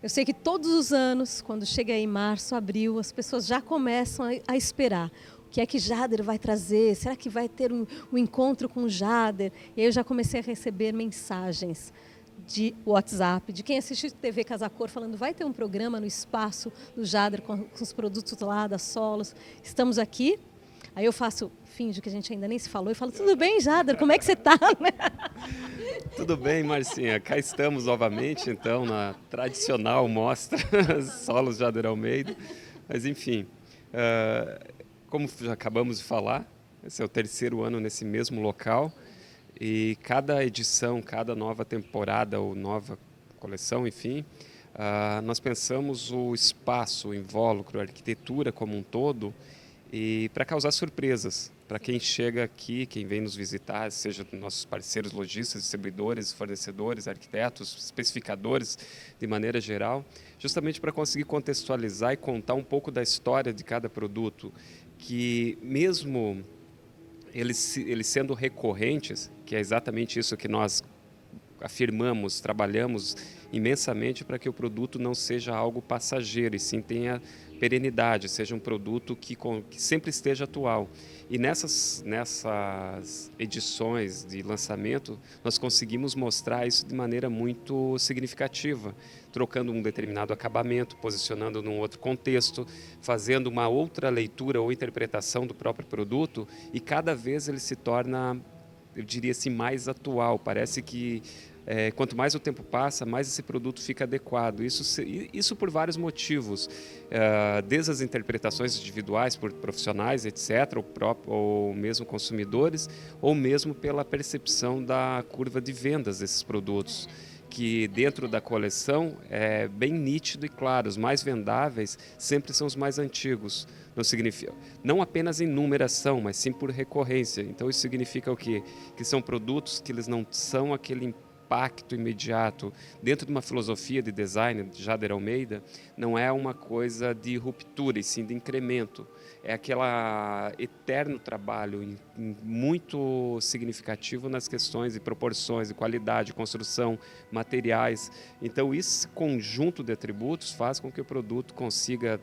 Eu sei que todos os anos, quando chega em março, abril, as pessoas já começam a esperar. O que é que Jader vai trazer? Será que vai ter um encontro com o Jader? E aí eu já comecei a receber mensagens de WhatsApp, de quem assiste TV Casa Cor, falando vai ter um programa no espaço do Jader com os produtos lá da Solos. Estamos aqui. Aí eu finjo que a gente ainda nem se falou e falo, tudo bem, Jader, como é que você está? Tudo bem, Marcinha? Cá estamos novamente, então, na tradicional mostra Solos Jader Almeida. Mas, enfim, como já acabamos de falar, esse é o terceiro ano nesse mesmo local e cada edição, cada nova temporada ou nova coleção, enfim, nós pensamos o espaço, o invólucro, a arquitetura como um todo e para causar surpresas para quem chega aqui, quem vem nos visitar, seja nossos parceiros lojistas, distribuidores, fornecedores, arquitetos, especificadores, de maneira geral, justamente para conseguir contextualizar e contar um pouco da história de cada produto, que mesmo eles sendo recorrentes, que é exatamente isso que nós afirmamos, trabalhamos imensamente para que o produto não seja algo passageiro, e sim tenha perenidade, seja um produto que sempre esteja atual. E nessas edições de lançamento, nós conseguimos mostrar isso de maneira muito significativa, trocando um determinado acabamento, posicionando num outro contexto, fazendo uma outra leitura ou interpretação do próprio produto, e cada vez ele se torna, eu diria assim, mais atual. Parece que quanto mais o tempo passa, mais esse produto fica adequado. Isso por vários motivos, desde as interpretações individuais por profissionais, etc., ou mesmo consumidores, ou mesmo pela percepção da curva de vendas desses produtos, que dentro da coleção é bem nítido e claro, os mais vendáveis sempre são os mais antigos. Não significa, não apenas em numeração, mas sim por recorrência. Então isso significa o quê? Que são produtos que eles não são aquele impacto imediato. Dentro de uma filosofia de design de Jader Almeida, não é uma coisa de ruptura, e sim de incremento. É aquele eterno trabalho muito significativo nas questões de proporções, de qualidade, de construção, materiais. Então, esse conjunto de atributos faz com que o produto consiga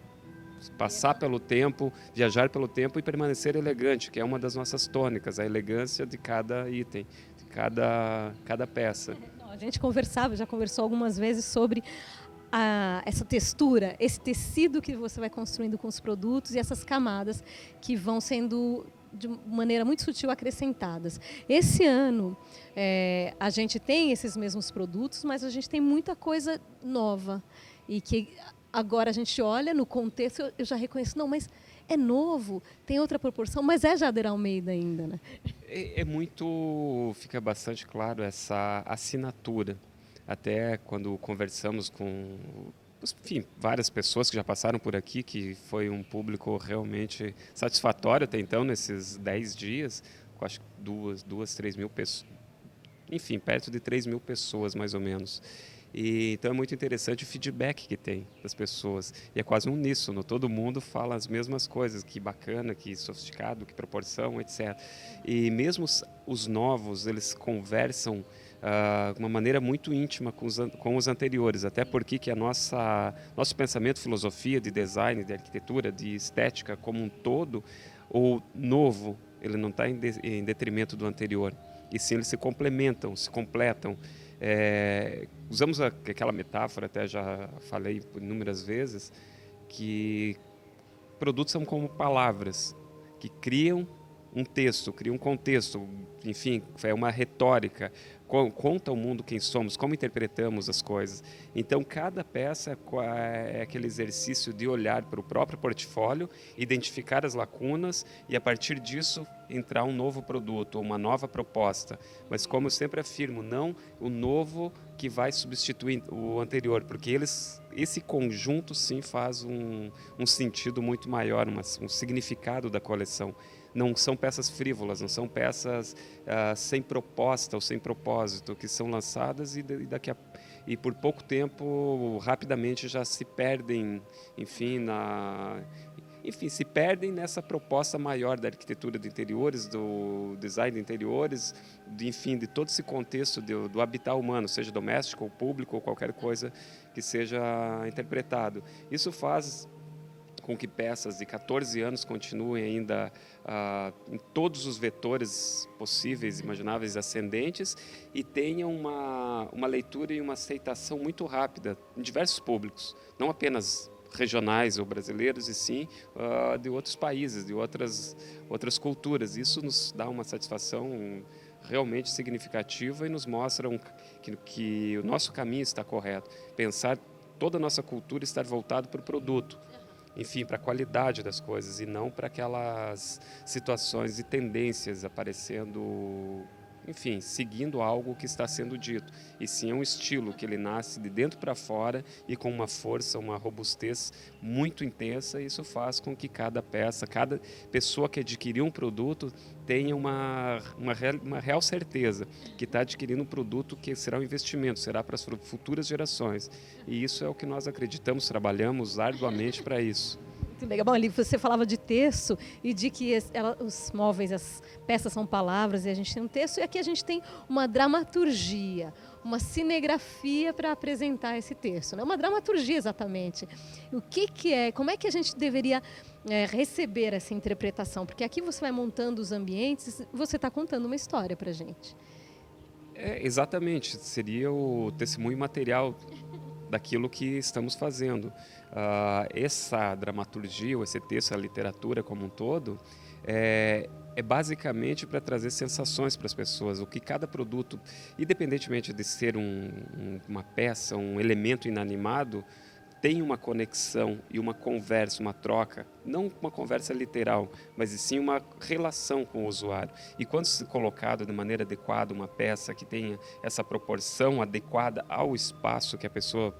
passar pelo tempo, viajar pelo tempo e permanecer elegante, que é uma das nossas tônicas, a elegância de cada item, de cada peça. A gente já conversou algumas vezes sobre essa textura, esse tecido que você vai construindo com os produtos e essas camadas que vão sendo de maneira muito sutil acrescentadas. Esse ano a gente tem esses mesmos produtos, mas a gente tem muita coisa nova e que agora a gente olha no contexto, eu já reconheço, não, mas é novo, tem outra proporção, mas é Jader Almeida ainda, né? Fica bastante claro essa assinatura. Até quando conversamos com, enfim, várias pessoas que já passaram por aqui, que foi um público realmente satisfatório até então, nesses 10 dias, com acho que 3 mil pessoas, enfim, perto de 3 mil pessoas mais ou menos. Então é muito interessante o feedback que tem das pessoas. E é quase um uníssono, todo mundo fala as mesmas coisas, que bacana, que sofisticado, que proporção, etc. E mesmo os novos, eles conversam de uma maneira muito íntima com os anteriores, até porque que nosso pensamento, filosofia de design, de arquitetura, de estética como um todo, o novo, ele não está em detrimento do anterior, e sim eles se complementam, se completam. Usamos aquela metáfora, até já falei por inúmeras vezes, que produtos são como palavras que criam um texto, criam um contexto, enfim, é uma retórica, conta ao mundo quem somos, como interpretamos as coisas. Então, cada peça é aquele exercício de olhar para o próprio portfólio, identificar as lacunas e, a partir disso, entrar um novo produto, uma nova proposta. Mas, como eu sempre afirmo, não o novo que vai substituir o anterior, porque esse conjunto, sim, faz um sentido muito maior, um significado da coleção. Não são peças frívolas, não são peças sem proposta ou sem propósito, que são lançadas e por pouco tempo, rapidamente, já se perdem, enfim, enfim, se perdem nessa proposta maior da arquitetura de interiores, do design de interiores, enfim, de todo esse contexto do habitat humano, seja doméstico ou público ou qualquer coisa que seja interpretado. Isso faz com que peças de 14 anos continuem ainda em todos os vetores possíveis, imagináveis, ascendentes, e tenham uma leitura e uma aceitação muito rápida em diversos públicos, não apenas regionais ou brasileiros, e sim de outros países, de outras culturas. Isso nos dá uma satisfação realmente significativa e nos mostra que o nosso caminho está correto. Pensar toda a nossa cultura estar voltado para o produto, enfim, para a qualidade das coisas e não para aquelas situações e tendências aparecendo, enfim, seguindo algo que está sendo dito. E sim é um estilo que ele nasce de dentro para fora e com uma força, uma robustez muito intensa. E isso faz com que cada peça, cada pessoa que adquirir um produto tenha uma real certeza que está adquirindo um produto que será um investimento, será para as futuras gerações. E isso é o que nós acreditamos, trabalhamos arduamente para isso. Muito legal. Bom, ali você falava de texto e de que os móveis, as peças são palavras e a gente tem um texto, e aqui a gente tem uma dramaturgia, uma cinegrafia para apresentar esse texto, né? Uma dramaturgia exatamente. O que é, como é que a gente deveria receber essa interpretação? Porque aqui você vai montando os ambientes, você está contando uma história para a gente. Exatamente, seria o testemunho material daquilo que estamos fazendo. Essa dramaturgia, ou esse texto, a literatura como um todo, é basicamente para trazer sensações para as pessoas. O que cada produto, independentemente de ser uma peça, um elemento inanimado, tem uma conexão e uma conversa, uma troca, não uma conversa literal, mas sim uma relação com o usuário. E quando se colocado de maneira adequada uma peça que tenha essa proporção adequada ao espaço que a pessoa,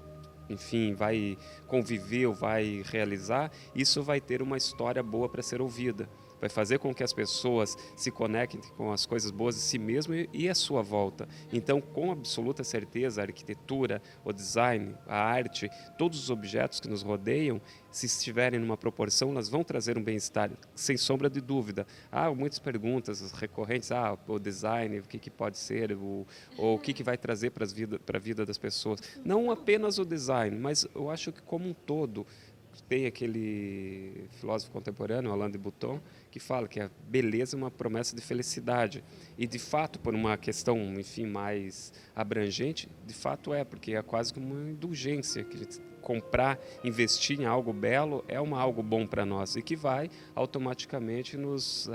enfim, vai conviver ou vai realizar, isso vai ter uma história boa para ser ouvida. Vai fazer com que as pessoas se conectem com as coisas boas de si mesmo e à sua volta. Então, com absoluta certeza, a arquitetura, o design, a arte, todos os objetos que nos rodeiam, se estiverem numa proporção, elas vão trazer um bem-estar, sem sombra de dúvida. Há muitas perguntas recorrentes, o design, o que pode ser, ou o que vai trazer para a vida das pessoas. Não apenas o design, mas eu acho que como um todo. Tem aquele filósofo contemporâneo, Alain de Botton, que fala que a beleza é uma promessa de felicidade. E, de fato, por uma questão, enfim, mais abrangente, de fato porque é quase como uma indulgência, que comprar, investir em algo belo é algo bom para nós e que vai automaticamente nos,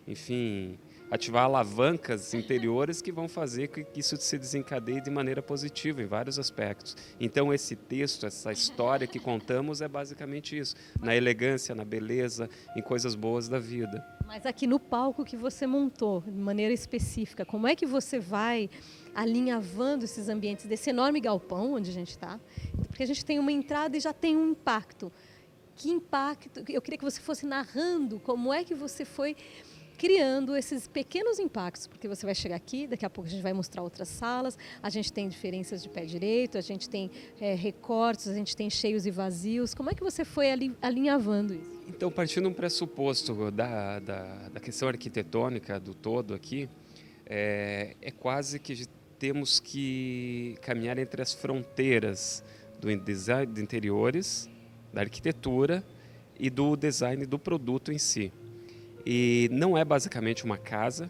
enfim, ativar alavancas interiores que vão fazer que isso se desencadeie de maneira positiva em vários aspectos. Então, esse texto, essa história que contamos é basicamente isso, na elegância, na beleza, em coisas boas da vida. Mas aqui no palco que você montou, de maneira específica, como é que você vai alinhavando esses ambientes desse enorme galpão onde a gente está? Porque a gente tem uma entrada e já tem um impacto. Que impacto? Eu queria que você fosse narrando como é que você foi criando esses pequenos impactos, porque você vai chegar aqui, daqui a pouco a gente vai mostrar outras salas, a gente tem diferenças de pé direito, a gente tem recortes, a gente tem cheios e vazios. Como é que você foi alinhavando isso? Então, partindo de um pressuposto da questão arquitetônica do todo aqui, é quase que temos que caminhar entre as fronteiras do design de interiores, da arquitetura e do design do produto em si. E não é basicamente uma casa,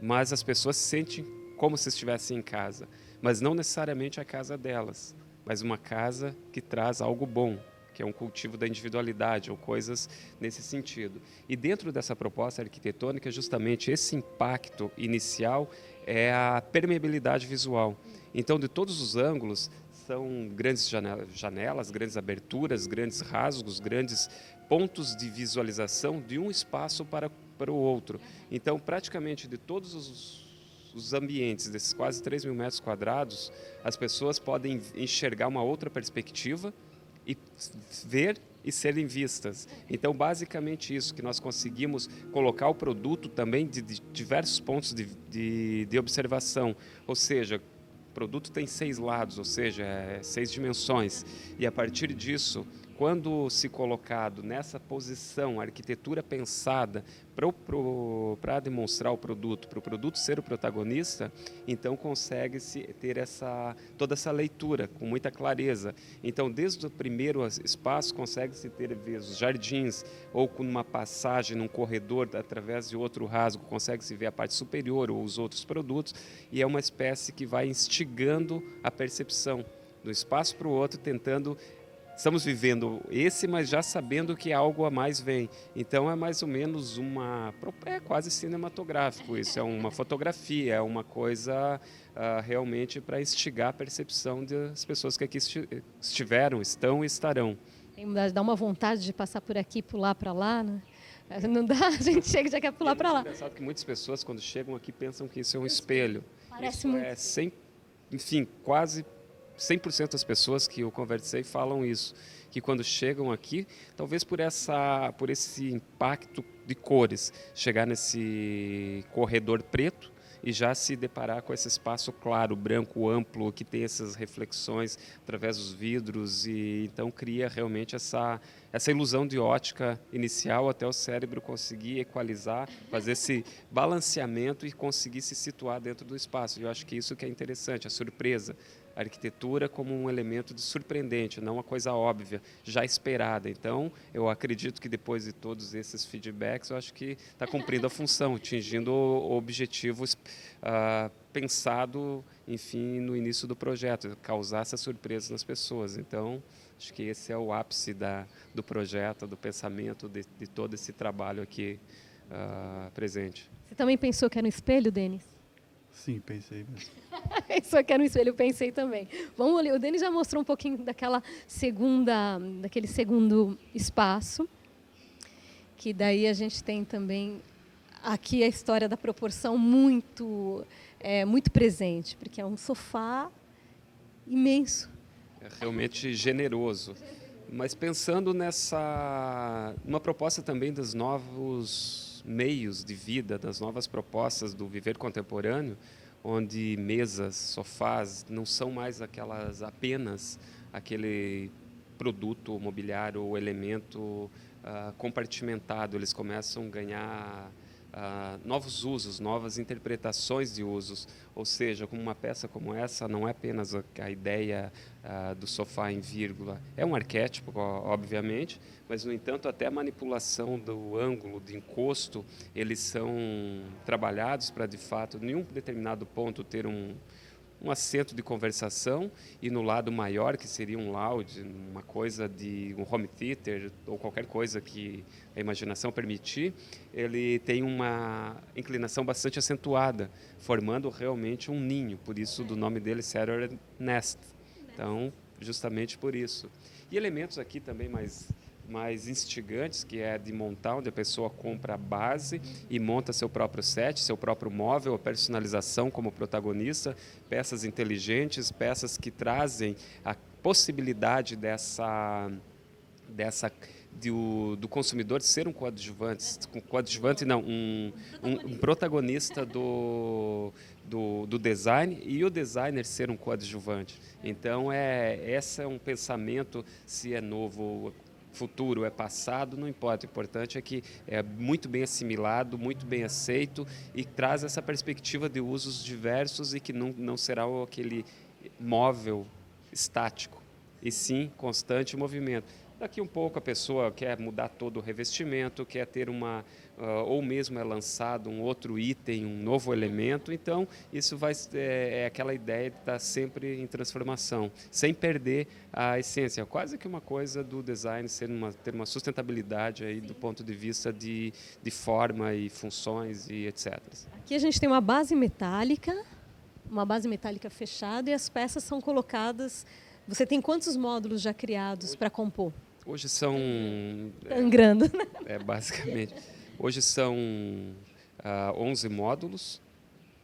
mas as pessoas se sentem como se estivessem em casa. Mas não necessariamente a casa delas, mas uma casa que traz algo bom, que é um cultivo da individualidade ou coisas nesse sentido. E dentro dessa proposta arquitetônica, justamente esse impacto inicial é a permeabilidade visual. Então, de todos os ângulos, são grandes janelas, grandes aberturas, grandes rasgos, grandes pontos de visualização de um espaço para o outro. Então, praticamente de todos os ambientes, desses quase 3 mil metros quadrados, as pessoas podem enxergar uma outra perspectiva e ver e serem vistas. Então, basicamente isso, que nós conseguimos colocar o produto também de diversos pontos de observação, ou seja, o produto tem 6 lados, ou seja, 6 dimensões, e a partir disso, quando se colocado nessa posição, a arquitetura pensada para demonstrar o produto, para o produto ser o protagonista, então consegue-se ter toda essa leitura com muita clareza. Então, desde o primeiro espaço, consegue-se ter os jardins, ou com uma passagem num corredor, através de outro rasgo, consegue-se ver a parte superior ou os outros produtos, e é uma espécie que vai instigando a percepção do espaço para o outro, tentando. Estamos vivendo esse, mas já sabendo que algo a mais vem. Então é mais ou menos é quase cinematográfico isso, é uma fotografia, é uma coisa realmente para instigar a percepção das pessoas que aqui estiveram, estão e estarão. Dá uma vontade de passar por aqui, pular para lá, né? Não dá, a gente chega e já quer pular para lá. É engraçado que muitas pessoas, quando chegam aqui, pensam que isso é um espelho. Parece isso muito. Enfim, quase 100% das pessoas que eu conversei falam isso, que quando chegam aqui, talvez por esse impacto de cores, chegar nesse corredor preto e já se deparar com esse espaço claro, branco, amplo, que tem essas reflexões através dos vidros, e então cria realmente essa ilusão de ótica inicial até o cérebro conseguir equalizar, fazer esse balanceamento e conseguir se situar dentro do espaço. Eu acho que isso que é interessante, a surpresa. A arquitetura como um elemento de surpreendente, não uma coisa óbvia, já esperada. Então, eu acredito que depois de todos esses feedbacks, eu acho que está cumprindo a função, atingindo o objetivo pensado, enfim, no início do projeto, causar essa surpresa nas pessoas. Então, acho que esse é o ápice do projeto, do pensamento, de todo esse trabalho aqui presente. Você também pensou que era um espelho, Denis? Sim, pensei mesmo. Pensou que era um espelho, eu pensei também. Vamos ali, o Denis já mostrou um pouquinho daquele segundo espaço, que daí a gente tem também aqui a história da proporção muito presente, porque é um sofá imenso. É realmente generoso. Mas pensando numa proposta também dos novos meios de vida, das novas propostas do viver contemporâneo, onde mesas, sofás não são mais apenas aquele produto mobiliário ou elemento compartimentado, eles começam a ganhar novos usos, novas interpretações de usos, ou seja, como uma peça como essa não é apenas a ideia do sofá em vírgula, é um arquétipo, obviamente, mas, no entanto, até a manipulação do ângulo de encosto, eles são trabalhados para, de fato, em um determinado ponto ter um assento de conversação, e no lado maior, que seria um lounge, uma coisa de um home theater ou qualquer coisa que a imaginação permitir, ele tem uma inclinação bastante acentuada, formando realmente um ninho, por isso do nome dele, Saturday Nest. Então, justamente por isso. E elementos aqui também mais instigantes, que é de montar, onde a pessoa compra a base e monta seu próprio set, seu próprio móvel, a personalização como protagonista, peças inteligentes, peças que trazem a possibilidade do consumidor ser um coadjuvante não, um protagonista do design, e o designer ser um coadjuvante. Então, esse é um pensamento, se é novo, futuro, é passado, não importa. O importante é que é muito bem assimilado, muito bem aceito, e traz essa perspectiva de usos diversos, e que não será aquele móvel estático, e sim constante movimento. Daqui um pouco a pessoa quer mudar todo o revestimento, quer ter ou mesmo é lançado um outro item, um novo elemento. Então, isso é aquela ideia de estar sempre em transformação, sem perder a essência. Quase que uma coisa do design ter uma sustentabilidade aí do ponto de vista de forma e funções e etc. Aqui a gente tem uma base metálica fechada, e as peças são colocadas. Você tem quantos módulos já criados para compor? Hoje são... Sangrando. Basicamente. Hoje são 11 módulos,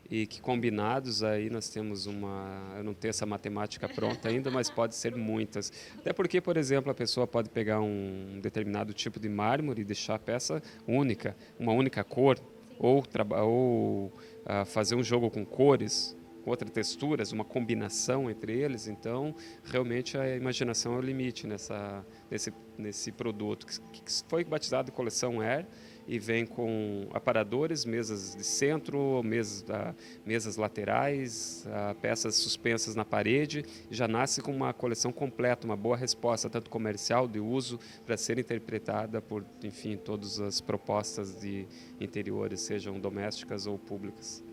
e que combinados aí nós temos eu não tenho essa matemática pronta ainda, mas pode ser muitas. Até porque, por exemplo, a pessoa pode pegar um determinado tipo de mármore e deixar a peça única, uma única cor, ou fazer um jogo com cores, texturas, uma combinação entre eles. Então, realmente a imaginação é o limite nesse produto, que foi batizado de coleção Air, e vem com aparadores, mesas de centro, mesas laterais, peças suspensas na parede. Já nasce com uma coleção completa, uma boa resposta, tanto comercial, de uso, para ser interpretada por, enfim, todas as propostas de interiores, sejam domésticas ou públicas.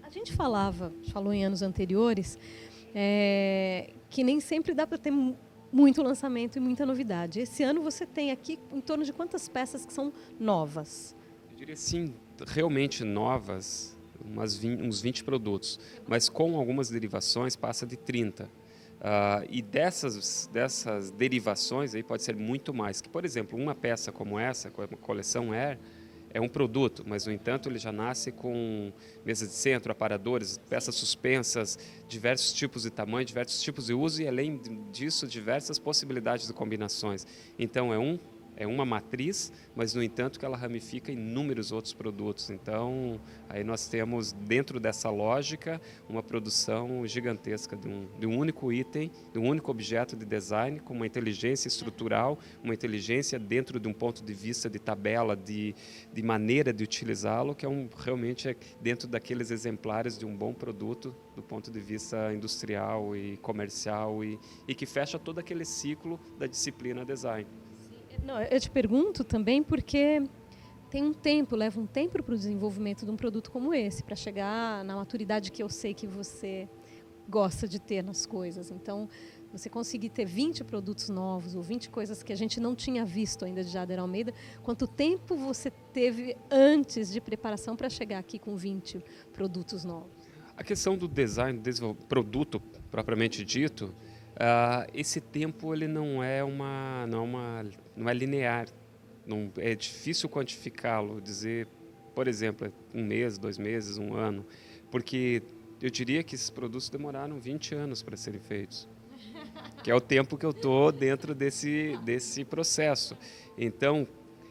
A gente falou em anos anteriores, que nem sempre dá para ter muito lançamento e muita novidade. Esse ano você tem aqui em torno de quantas peças que são novas? Eu diria sim, realmente novas, uns 20 produtos, mas com algumas derivações passa de 30. E dessas derivações aí pode ser muito mais. Que, por exemplo, uma peça como essa, com a coleção Air, é um produto, mas, no entanto, ele já nasce com mesas de centro, aparadores, peças suspensas, diversos tipos de tamanho, diversos tipos de uso e, além disso, diversas possibilidades de combinações. Então, é uma matriz, mas, no entanto, que ela ramifica em inúmeros outros produtos. Então, aí nós temos, dentro dessa lógica, uma produção gigantesca de um único item, de um único objeto de design, com uma inteligência estrutural, uma inteligência dentro de um ponto de vista de tabela, de maneira de utilizá-lo, que realmente é dentro daqueles exemplares de um bom produto, do ponto de vista industrial e comercial, e que fecha todo aquele ciclo da disciplina design. Não, eu te pergunto também porque leva um tempo para o desenvolvimento de um produto como esse, para chegar na maturidade que eu sei que você gosta de ter nas coisas. Então, você conseguir ter 20 produtos novos ou 20 coisas que a gente não tinha visto ainda de Jader Almeida, quanto tempo você teve antes de preparação para chegar aqui com 20 produtos novos? A questão do design, do produto propriamente dito, esse tempo ele não é linear, é difícil quantificá-lo, dizer, por exemplo, 1 mês, 2 meses, 1 ano, porque eu diria que esses produtos demoraram 20 anos para serem feitos, que é o tempo que eu estou dentro desse processo. Então,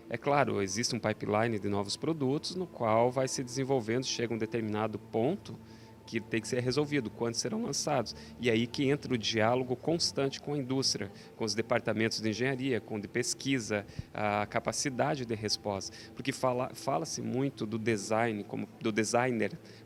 é claro, existe um pipeline de novos produtos no qual vai se desenvolvendo, chega a um determinado ponto que tem que ser resolvido, quando serão lançados. E aí que entra o diálogo constante com a indústria, com os departamentos de engenharia, com de pesquisa, a capacidade de resposta. Porque fala-se muito do designer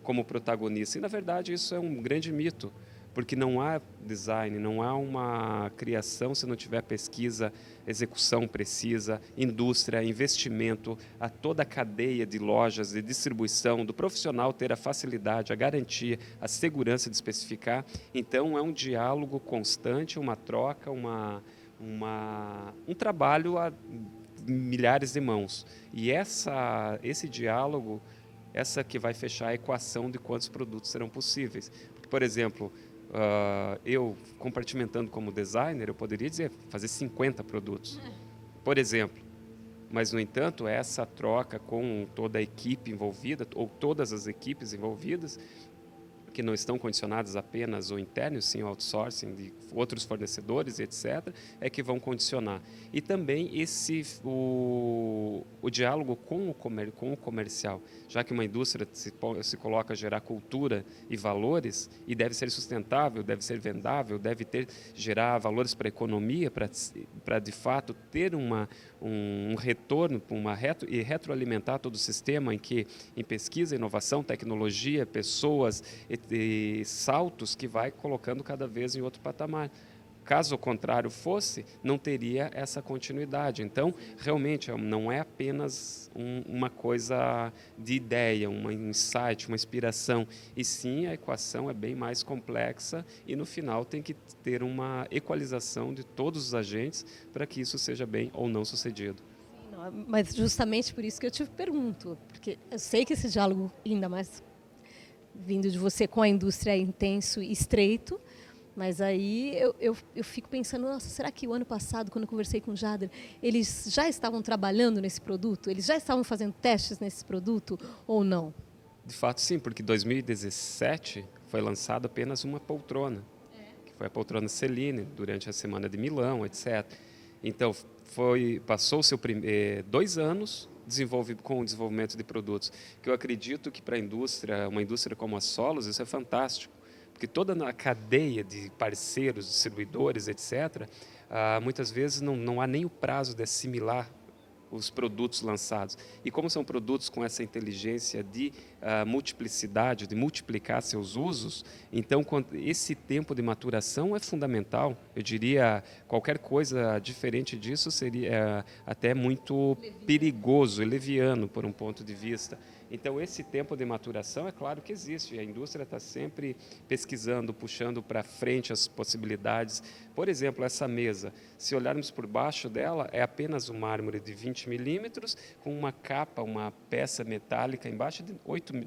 como protagonista. E, na verdade, isso é um grande mito, porque não há design, não há uma criação se não tiver pesquisa, execução precisa, indústria, investimento, a toda a cadeia de lojas, de distribuição, do profissional ter a facilidade, a garantia, a segurança de especificar. Então, é um diálogo constante, uma troca, um trabalho a milhares de mãos. E esse diálogo, essa que vai fechar a equação de quantos produtos serão possíveis. Porque, por exemplo, eu, compartimentando como designer, eu poderia fazer 50 produtos, por exemplo. Mas, no entanto, essa troca com toda a equipe envolvida, ou todas as equipes envolvidas, que não estão condicionadas apenas ao interno, sim ao outsourcing de outros fornecedores, etc., é que vão condicionar. E também o diálogo com o comercial, já que uma indústria se coloca a gerar cultura e valores, e deve ser sustentável, deve ser vendável, deve gerar valores para a economia, para de fato ter um retorno, e retroalimentar todo o sistema em pesquisa, inovação, tecnologia, pessoas, e saltos que vai colocando cada vez em outro patamar. Caso o contrário fosse, não teria essa continuidade. Então, realmente, não é apenas uma coisa de ideia, um insight, uma inspiração, e sim a equação é bem mais complexa e, no final, tem que ter uma equalização de todos os agentes para que isso seja bem ou não sucedido. Mas justamente por isso que eu te pergunto, porque eu sei que esse diálogo, ainda mais vindo de você com a indústria, é intenso e estreito, mas aí eu fico pensando, nossa, será que o ano passado, quando eu conversei com o Jader, eles já estavam trabalhando nesse produto? Eles já estavam fazendo testes nesse produto ou não? De fato, sim, porque em 2017 foi lançada apenas uma poltrona, que foi a poltrona Celine, durante a Semana de Milão, etc. Então, passou-se 2 anos com o desenvolvimento de produtos, que eu acredito que para uma indústria como a Solos, isso é fantástico, porque toda a cadeia de parceiros, distribuidores, etc., muitas vezes não há nem o prazo de assimilar os produtos lançados. E como são produtos com essa inteligência de multiplicidade, de multiplicar seus usos, então esse tempo de maturação é fundamental. Eu diria, qualquer coisa diferente disso seria até muito perigoso e leviano, por um ponto de vista. Então, esse tempo de maturação, é claro que existe. A indústria está sempre pesquisando, puxando para frente as possibilidades. Por exemplo, essa mesa, se olharmos por baixo dela, é apenas um mármore de 20 milímetros, com uma capa, uma peça metálica embaixo de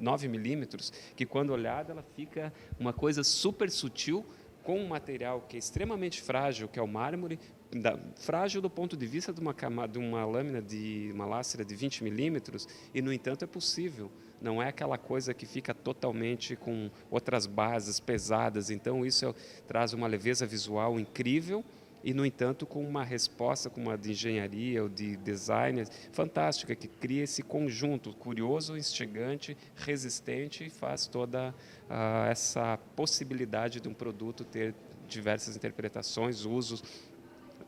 9 milímetros, que quando olhada ela fica uma coisa super sutil, com um material que é extremamente frágil, que é o mármore, frágil do ponto de vista de uma lâmina de uma lastra de 20 milímetros, e, no entanto, é possível. Não é aquela coisa que fica totalmente com outras bases pesadas. Então, isso traz uma leveza visual incrível e, no entanto, com uma resposta como a de engenharia ou de design fantástica, que cria esse conjunto curioso, instigante, resistente e faz toda essa possibilidade de um produto ter diversas interpretações, usos,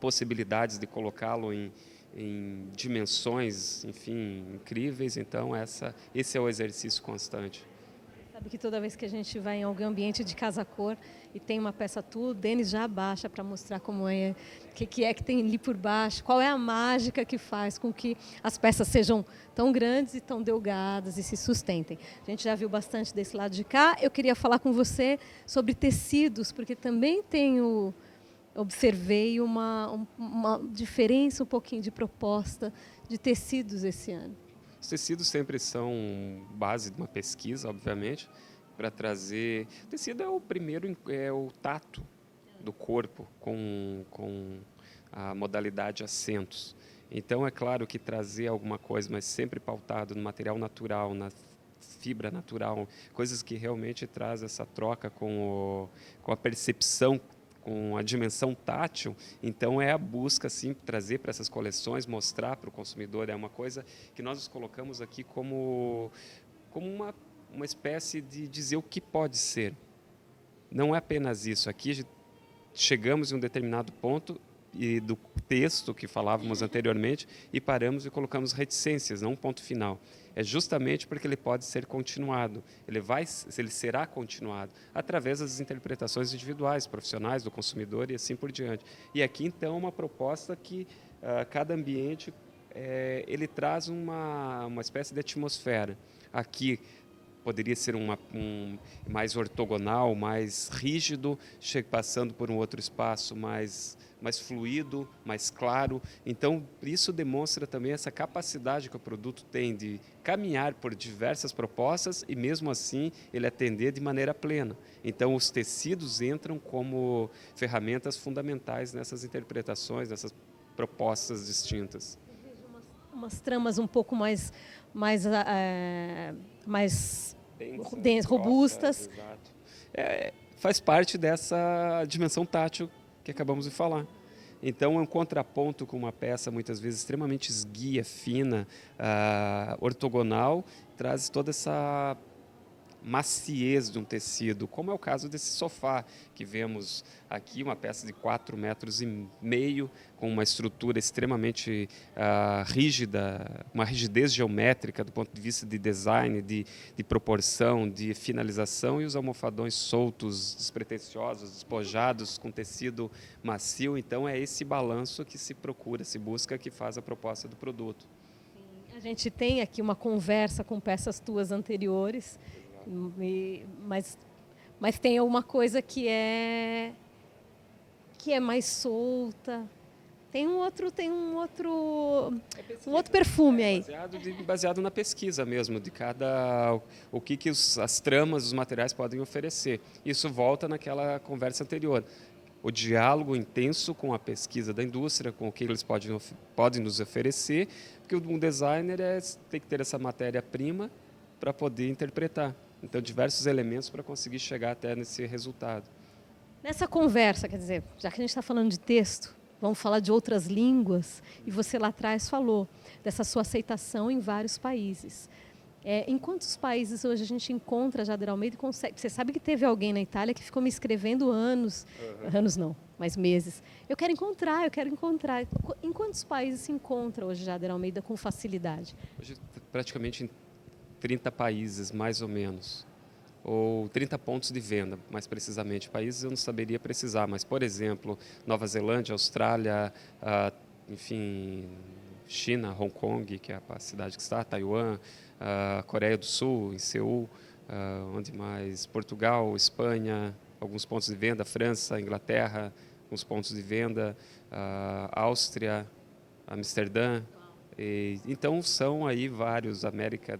possibilidades de colocá-lo em dimensões, enfim, incríveis. Então, esse é o exercício constante. Sabe que toda vez que a gente vai em algum ambiente de casa-cor e tem uma peça tua, o Denis já abaixa para mostrar como é, o que é que tem ali por baixo, qual é a mágica que faz com que as peças sejam tão grandes e tão delgadas e se sustentem. A gente já viu bastante desse lado de cá. Eu queria falar com você sobre tecidos, porque também observei uma diferença um pouquinho de proposta de tecidos esse ano. Os tecidos sempre são base de uma pesquisa, obviamente, para trazer... O tecido é o primeiro, é o tato do corpo com a modalidade assentos. Então, é claro que trazer alguma coisa, mas sempre pautado no material natural, na fibra natural, coisas que realmente traz essa troca com a percepção, com a dimensão tátil. Então, é a busca, assim, trazer para essas coleções, mostrar para o consumidor. É uma coisa que nós nos colocamos aqui como uma espécie de dizer o que pode ser. Não é apenas isso. Aqui chegamos em um determinado ponto e do texto que falávamos anteriormente e paramos e colocamos reticências, não um ponto final. É justamente porque ele pode ser continuado, ele será continuado através das interpretações individuais, profissionais, do consumidor e assim por diante. E aqui, então, uma proposta que cada ambiente ele traz uma espécie de atmosfera. Aqui poderia ser mais ortogonal, mais rígido, passando por um outro espaço mais fluido, mais claro. Então, isso demonstra também essa capacidade que o produto tem de caminhar por diversas propostas e, mesmo assim, ele atender de maneira plena. Então, os tecidos entram como ferramentas fundamentais nessas interpretações, nessas propostas distintas. Umas tramas um pouco mais robustas. Exato. Faz parte dessa dimensão tátil que acabamos de falar. Então, é um contraponto com uma peça muitas vezes extremamente esguia, fina, ortogonal, traz toda essa maciez de um tecido, como é o caso desse sofá que vemos aqui, uma peça de 4,5 metros, com uma estrutura extremamente rígida, uma rigidez geométrica do ponto de vista de design, de proporção, de finalização, e os almofadões soltos, despretensiosos, despojados, com tecido macio. Então, é esse balanço que se procura, se busca, que faz a proposta do produto. A gente tem aqui uma conversa com peças tuas anteriores, mas tem alguma coisa que é mais solta. Tem um outro perfume aí. Baseado na pesquisa mesmo, de o que as tramas, os materiais podem oferecer. Isso volta naquela conversa anterior. O diálogo intenso com a pesquisa da indústria, com o que eles podem nos oferecer, porque um designer tem que ter essa matéria-prima para poder interpretar. Então, diversos elementos para conseguir chegar até nesse resultado. Nessa conversa, quer dizer, já que a gente está falando de texto, vamos falar de outras línguas, e você lá atrás falou dessa sua aceitação em vários países. Em quantos países hoje a gente encontra Jader Almeida e consegue? Você sabe que teve alguém na Itália que ficou me escrevendo anos, anos não, mas meses. Eu quero encontrar, eu quero encontrar. Em quantos países se encontra hoje Jader Almeida com facilidade? Hoje, praticamente em 30 países, mais ou menos. Ou 30 pontos de venda, mais precisamente. Países eu não saberia precisar, mas, por exemplo, Nova Zelândia, Austrália, enfim, China, Hong Kong, que é a cidade que está, Taiwan, Coreia do Sul, em Seul, onde mais? Portugal, Espanha, alguns pontos de venda, França, Inglaterra, alguns pontos de venda, Áustria, Amsterdã. Então são aí vários, América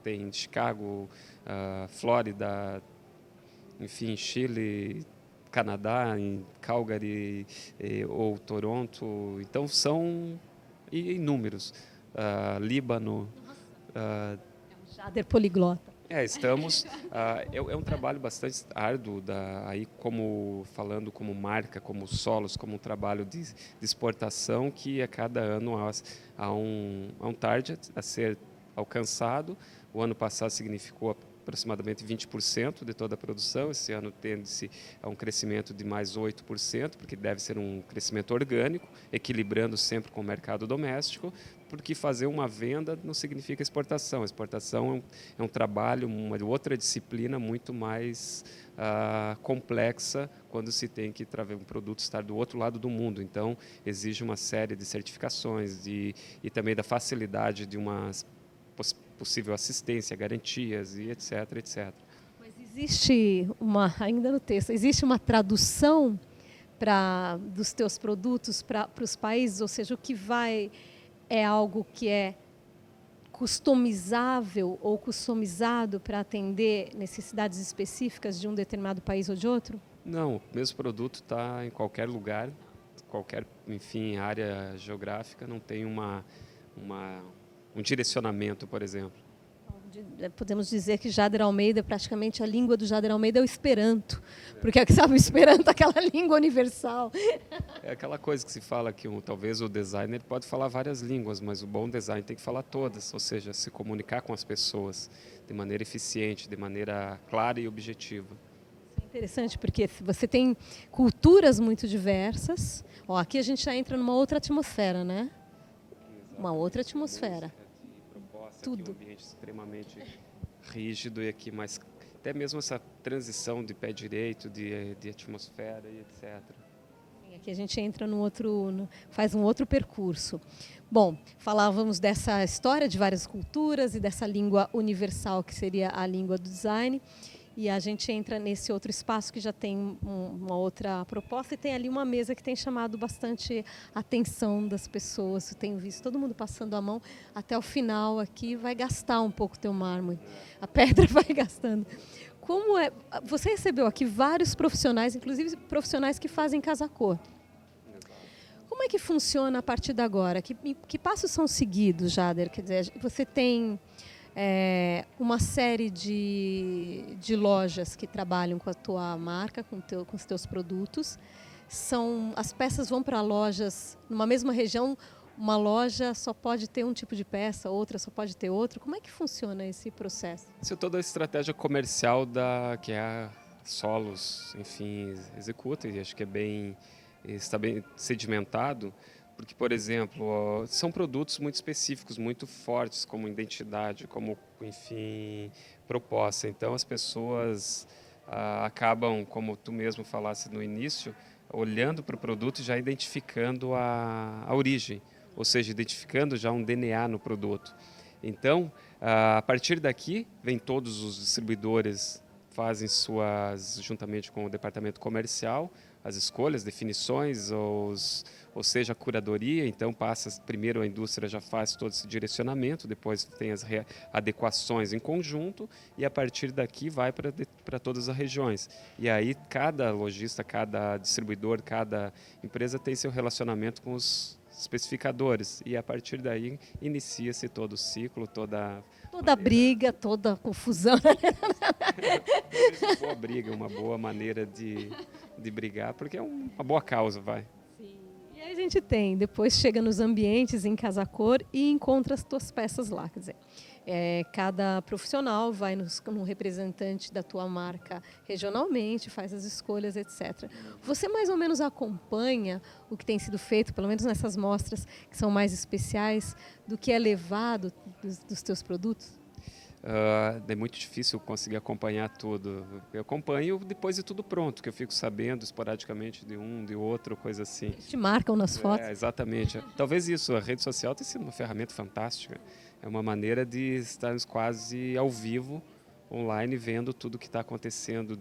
tem Chicago, Flórida, enfim, Chile, Canadá, em Calgary ou Toronto. Então são inúmeros. Líbano. Jader poliglota. Estamos. É um trabalho bastante árduo, aí falando como marca, como solos, como um trabalho de exportação, que a cada ano há um target a ser alcançado. O ano passado significou aproximadamente 20% de toda a produção. Esse ano tende-se a um crescimento de mais 8%, porque deve ser um crescimento orgânico, equilibrando sempre com o mercado doméstico, porque fazer uma venda não significa exportação. A exportação é um trabalho, uma outra disciplina muito mais complexa quando se tem que trazer um produto estar do outro lado do mundo. Então, exige uma série de certificações e também da facilidade de uma possível assistência, garantias e etc, etc. Mas existe ainda no texto, existe uma tradução dos teus produtos para os países? Ou seja, o que é algo que é customizável ou customizado para atender necessidades específicas de um determinado país ou de outro? Não, o mesmo produto está em qualquer lugar, qualquer, enfim, área geográfica, não tem um direcionamento, por exemplo. Podemos dizer que Jader Almeida, praticamente a língua do Jader Almeida é o Esperanto, porque é que sabe o Esperanto, aquela língua universal. É aquela coisa que se fala que talvez o designer pode falar várias línguas, mas o bom design tem que falar todas, ou seja, se comunicar com as pessoas de maneira eficiente, de maneira clara e objetiva. Isso é interessante, porque você tem culturas muito diversas. Aqui a gente já entra numa outra atmosfera, né? Uma outra atmosfera. Tudo. Aqui um ambiente extremamente rígido e aqui mais até mesmo essa transição de pé direito, de atmosfera e etc. Aqui a gente entra faz um outro percurso. Bom, falávamos dessa história de várias culturas e dessa língua universal que seria a língua do design. E a gente entra nesse outro espaço que já tem uma outra proposta e tem ali uma mesa que tem chamado bastante atenção das pessoas. Eu tenho visto todo mundo passando a mão até o final aqui, vai gastar um pouco o teu mármore. A pedra vai gastando. Como é? Você recebeu aqui vários profissionais, inclusive profissionais que fazem casa-cor. Como é que funciona a partir de agora? Que passos são seguidos, Jader? Quer dizer, você tem uma série de lojas que trabalham com a tua marca, com os teus produtos. As peças vão para lojas numa mesma região. Uma loja só pode ter um tipo de peça, outra só pode ter outro. Como é que funciona esse processo? Isso é toda a estratégia comercial que a Solos, enfim, executa, e acho que está bem sedimentado. Porque, por exemplo, são produtos muito específicos, muito fortes, como identidade, como, enfim, proposta. Então, as pessoas acabam, como tu mesmo falasse no início, olhando para o produto e já identificando a origem, ou seja, identificando já um DNA no produto. Então, a partir daqui, vem todos os distribuidores, fazem juntamente com o departamento comercial, as escolhas, definições, ou seja, a curadoria. Então, primeiro a indústria já faz todo esse direcionamento, depois tem as adequações em conjunto e a partir daqui vai para todas as regiões. E aí cada lojista, cada distribuidor, cada empresa tem seu relacionamento com os especificadores e a partir daí inicia-se todo o ciclo, toda briga, toda confusão. Uma boa briga, uma boa maneira de brigar, porque é uma boa causa, vai. Sim. E aí a gente depois chega nos ambientes em casa-cor e encontra as tuas peças lá. Quer dizer, Cada profissional vai no representante da tua marca regionalmente, faz as escolhas, etc. Você mais ou menos acompanha o que tem sido feito, pelo menos nessas mostras que são mais especiais, do que é levado dos teus produtos? É muito difícil conseguir acompanhar tudo. Eu acompanho depois de tudo pronto, que eu fico sabendo esporadicamente de um, de outro, coisa assim. Eles te marcam nas fotos? Exatamente. Talvez isso, a rede social tenha sido uma ferramenta fantástica. É uma maneira de estarmos quase ao vivo, online, vendo tudo que está acontecendo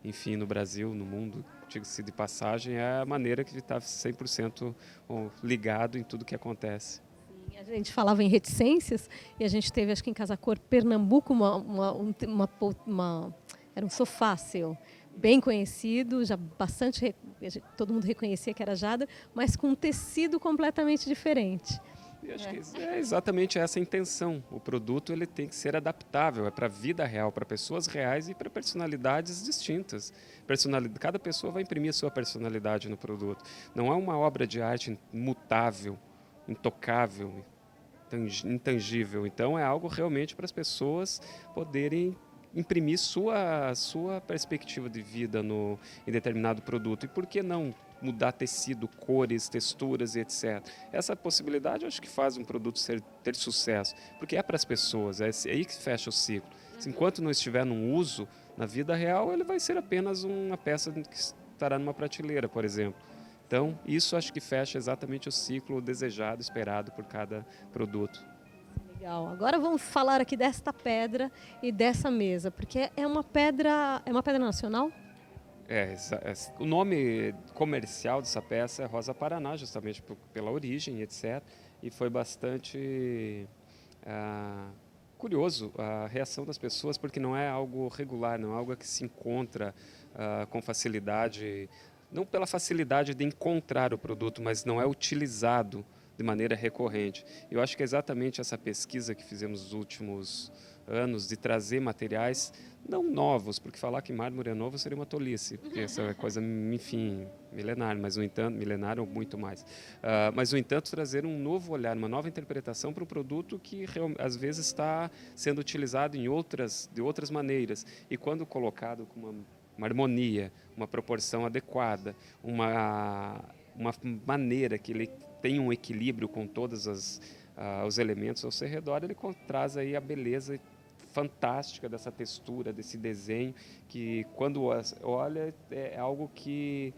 enfim, no Brasil, no mundo. Diga-se de passagem, é a maneira que está 100% ligado em tudo que acontece. A gente falava em reticências e a gente teve, acho que em Casa Cor, Pernambuco, era um sofá seu, bem conhecido, já bastante, todo mundo reconhecia que era Jada, mas com um tecido completamente diferente. E acho que é exatamente essa a intenção. O produto ele tem que ser adaptável, é para a vida real, para pessoas reais e para personalidades distintas. Cada pessoa vai imprimir a sua personalidade no produto. Não é uma obra de arte imutável, intocável, intangível. Então é algo realmente para as pessoas poderem imprimir sua perspectiva de vida em determinado produto. E por que não mudar tecido, cores, texturas e etc. Essa possibilidade eu acho que faz um produto ter sucesso, porque é para as pessoas, é aí que fecha o ciclo. Enquanto não estiver num uso, na vida real, ele vai ser apenas uma peça que estará numa prateleira, por exemplo. Então, isso acho que fecha exatamente o ciclo desejado, esperado por cada produto. Legal. Agora vamos falar aqui desta pedra e dessa mesa, porque é uma pedra nacional? O nome comercial dessa peça é Rosa Paraná, justamente pela origem, etc. E foi bastante curioso a reação das pessoas, porque não é algo regular, não é algo que se encontra com facilidade, não pela facilidade de encontrar o produto, mas não é utilizado de maneira recorrente. Eu acho que é exatamente essa pesquisa que fizemos nos últimos anos de trazer materiais não novos, porque falar que mármore é novo seria uma tolice, porque essa é coisa, enfim, milenar, mas no entanto, milenar ou muito mais. Mas no entanto trazer um novo olhar, uma nova interpretação para um produto que às vezes está sendo utilizado de outras maneiras e quando colocado com uma harmonia, uma proporção adequada, uma maneira que ele tem um equilíbrio com todos os elementos ao seu redor, ele traz aí a beleza fantástica dessa textura, desse desenho, que quando olha é algo que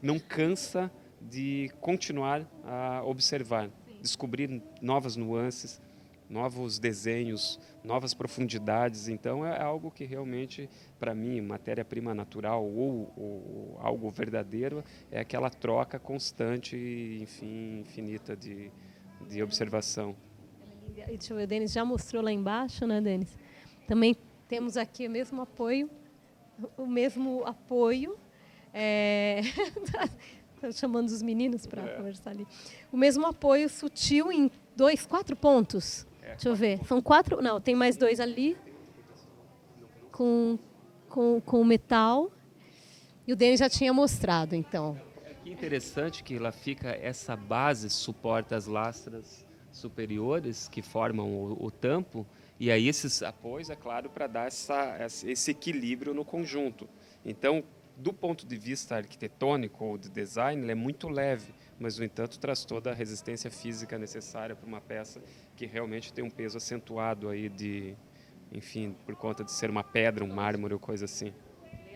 não cansa de continuar a observar, descobrir novas nuances, novos desenhos, novas profundidades. Então é algo que realmente, para mim, matéria-prima natural ou algo verdadeiro, é aquela troca constante e, enfim, infinita de observação. Deixa eu ver, o Denis já mostrou lá embaixo, né, Denis? Também temos aqui o mesmo apoio. Estou chamando os meninos para conversar ali. O mesmo apoio sutil em 4 pontos. Deixa eu ver. São 4? Não, tem mais 2 ali. Com metal. E o Denis já tinha mostrado, então. Que interessante que ela fica, essa base suporta as lastras superiores que formam o tampo, e aí esses apoios, é claro, para dar esse equilíbrio no conjunto. Então, do ponto de vista arquitetônico ou de design, ele é muito leve, mas, no entanto, traz toda a resistência física necessária para uma peça que realmente tem um peso acentuado aí enfim, por conta de ser uma pedra, um mármore ou coisa assim.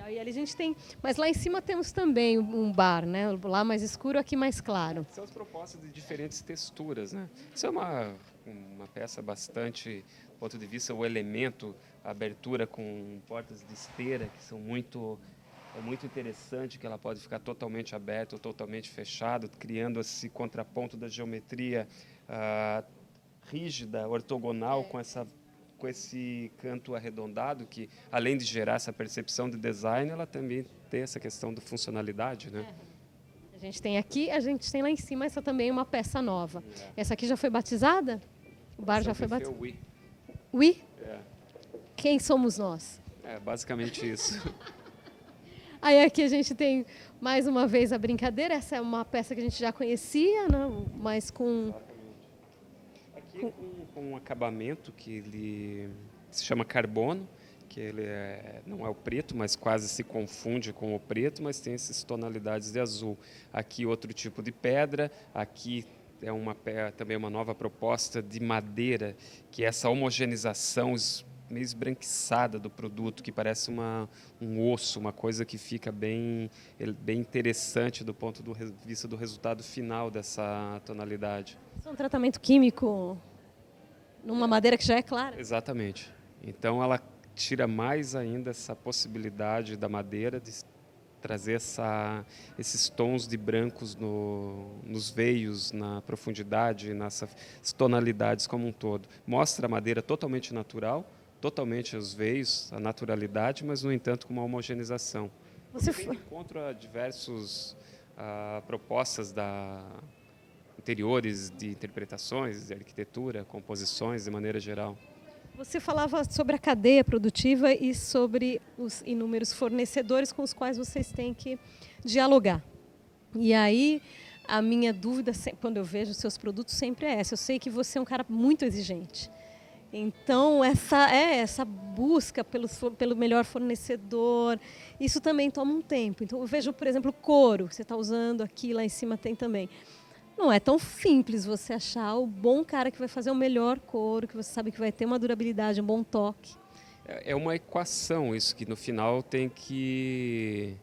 E ali a gente tem, mas lá em cima temos também um bar, né? Lá mais escuro, aqui mais claro. São as propostas de diferentes texturas, né? Isso é uma peça bastante, do ponto de vista, o elemento, a abertura com portas de esteira, que são muito interessante, que ela pode ficar totalmente aberta ou totalmente fechada, criando esse contraponto da geometria rígida, ortogonal, com esse canto arredondado, que além de gerar essa percepção de design, ela também tem essa questão da funcionalidade, né? A gente tem aqui, a gente tem lá em cima essa também uma peça nova. Essa aqui já foi batizada? O bar já foi batizado? Oui? Quem somos nós? Basicamente isso. Aí aqui a gente tem mais uma vez a brincadeira. Essa é uma peça que a gente já conhecia, né? Mas com com um acabamento que ele se chama carbono, que ele não é o preto, mas quase se confunde com o preto, mas tem essas tonalidades de azul. Aqui outro tipo de pedra, aqui também uma nova proposta de madeira, que é essa homogeneização meio esbranquiçada do produto, que parece um osso, uma coisa que fica bem interessante do ponto de vista do resultado final dessa tonalidade. Isso é um tratamento químico numa madeira que já é clara? Exatamente. Então ela tira mais ainda essa possibilidade da madeira de trazer esses tons de brancos nos veios, na profundidade, nessas tonalidades como um todo. Mostra a madeira totalmente natural, totalmente os veios, a naturalidade, mas, no entanto, com uma homogeneização. Você encontra diversas propostas interiores de interpretações, de arquitetura, composições, de maneira geral. Você falava sobre a cadeia produtiva e sobre os inúmeros fornecedores com os quais vocês têm que dialogar. E aí, a minha dúvida, quando eu vejo os seus produtos, sempre é essa. Eu sei que você é um cara muito exigente. Então, essa busca pelo melhor fornecedor, isso também toma um tempo. Então, eu vejo, por exemplo, couro, que você está usando aqui, lá em cima tem também. Não é tão simples você achar o bom cara que vai fazer o melhor couro, que você sabe que vai ter uma durabilidade, um bom toque. É uma equação isso, que no final tem que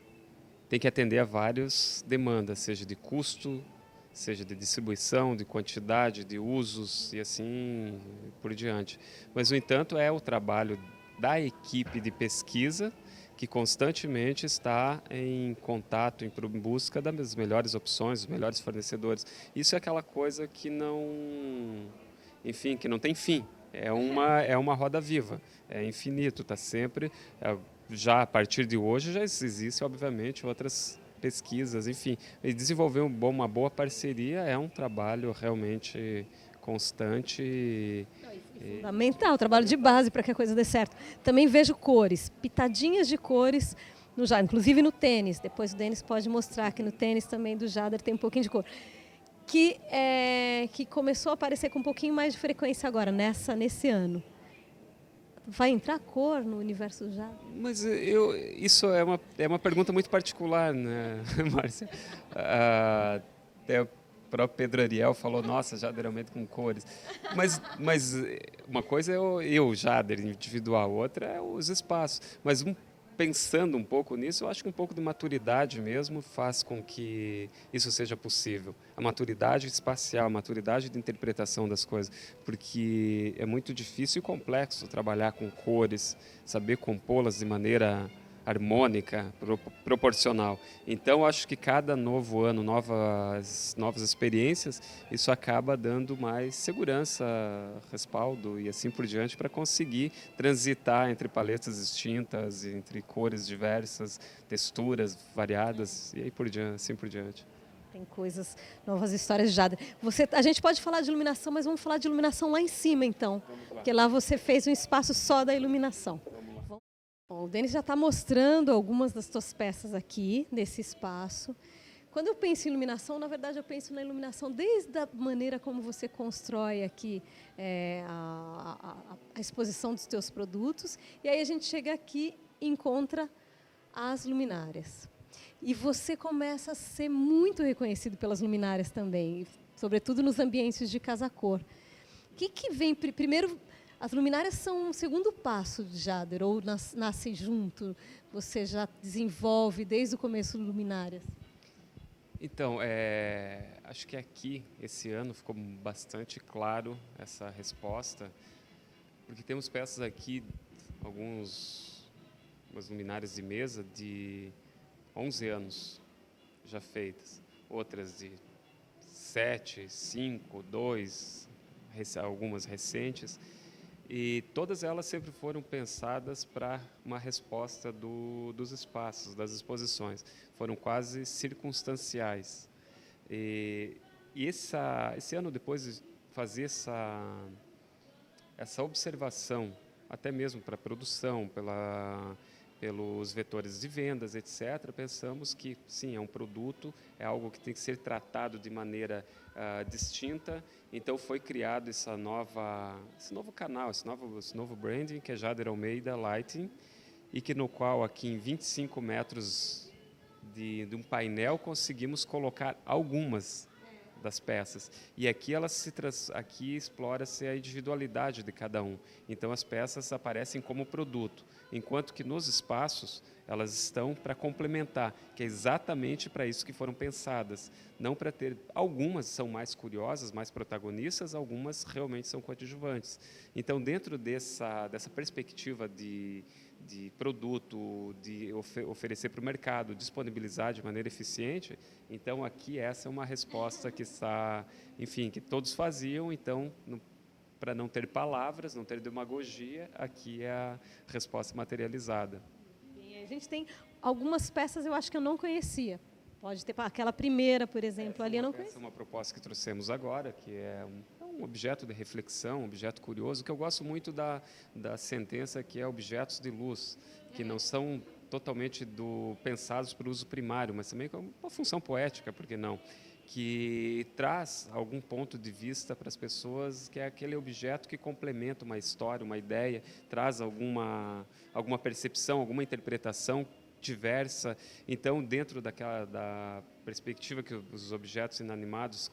atender a várias demandas, seja de custo, seja de distribuição, de quantidade, de usos e assim por diante. Mas, no entanto, é o trabalho da equipe de pesquisa que constantemente está em contato, em busca das melhores opções, dos melhores fornecedores. Isso é aquela coisa que que não tem fim. É uma roda viva, é infinito, está sempre. Já a partir de hoje já existem, obviamente, outras pesquisas, enfim. E desenvolver uma boa parceria é um trabalho realmente constante. Fundamental, trabalho de base para que a coisa dê certo. Também vejo cores, pitadinhas de cores no Jader, inclusive no tênis. Depois o Denis pode mostrar que no tênis também do Jader tem um pouquinho de cor. Que começou a aparecer com um pouquinho mais de frequência agora, nesse ano. Vai entrar cor no universo Jader? Mas isso é uma pergunta muito particular, né, Márcia? Até o próprio Pedro Ariel falou, nossa, Jader aumenta com cores. Mas uma coisa é eu, Jader, individual, outra é os espaços. Mas pensando um pouco nisso, eu acho que um pouco de maturidade mesmo faz com que isso seja possível. A maturidade espacial, a maturidade de interpretação das coisas, porque é muito difícil e complexo trabalhar com cores, saber compô-las de maneira harmônica, proporcional. Então, acho que cada novo ano, novas experiências, isso acaba dando mais segurança, respaldo e assim por diante para conseguir transitar entre paletas distintas, entre cores diversas, texturas variadas e aí assim por diante. Tem coisas, novas histórias de Jader. A gente pode falar de iluminação, mas vamos falar de iluminação lá em cima, então. Porque lá você fez um espaço só da iluminação. Bom, o Denis já está mostrando algumas das suas peças aqui, nesse espaço. Quando eu penso em iluminação, na verdade, eu penso na iluminação desde a maneira como você constrói aqui a exposição dos seus produtos. E aí a gente chega aqui e encontra as luminárias. E você começa a ser muito reconhecido pelas luminárias também, sobretudo nos ambientes de casa-cor. O que vem primeiro? As luminárias são um segundo passo de Jader, ou nasce junto? Você já desenvolve desde o começo luminárias? Então, acho que aqui, esse ano, ficou bastante claro essa resposta, porque temos peças aqui, umas luminárias de mesa de 11 anos já feitas, outras de 7, 5, 2, algumas recentes, e todas elas sempre foram pensadas para uma resposta dos espaços, das exposições. Foram quase circunstanciais. E esse ano, depois de fazer essa observação, até mesmo para a produção, pelos vetores de vendas, etc., pensamos que, sim, é um produto, é algo que tem que ser tratado de maneira distinta. Então, foi criado esse novo canal, esse novo branding, que é Jader Almeida Lighting, e que no qual, aqui em 25 metros de um painel, conseguimos colocar algumas das peças. E aqui aqui explora-se a individualidade de cada um. Então as peças aparecem como produto, enquanto que nos espaços elas estão para complementar, que é exatamente para isso que foram pensadas. Não para ter... Algumas são mais curiosas, mais protagonistas, algumas realmente são coadjuvantes. Então, dentro dessa perspectiva de produto, de oferecer para o mercado, disponibilizar de maneira eficiente, então aqui essa é uma resposta que está, enfim, que todos faziam, então, para não ter palavras, não ter demagogia, aqui é a resposta materializada. A gente tem algumas peças, eu acho que eu não conhecia. Pode ter aquela primeira, por exemplo, ali eu não conhecia. Essa é uma proposta que trouxemos agora, que é um objeto de reflexão, um objeto curioso, que eu gosto muito da sentença, que é objetos de luz, que não são totalmente pensados para o uso primário, mas também com uma função poética, por que não? Que traz algum ponto de vista para as pessoas, que é aquele objeto que complementa uma história, uma ideia, traz alguma percepção, alguma interpretação diversa. Então, dentro da perspectiva que os objetos inanimados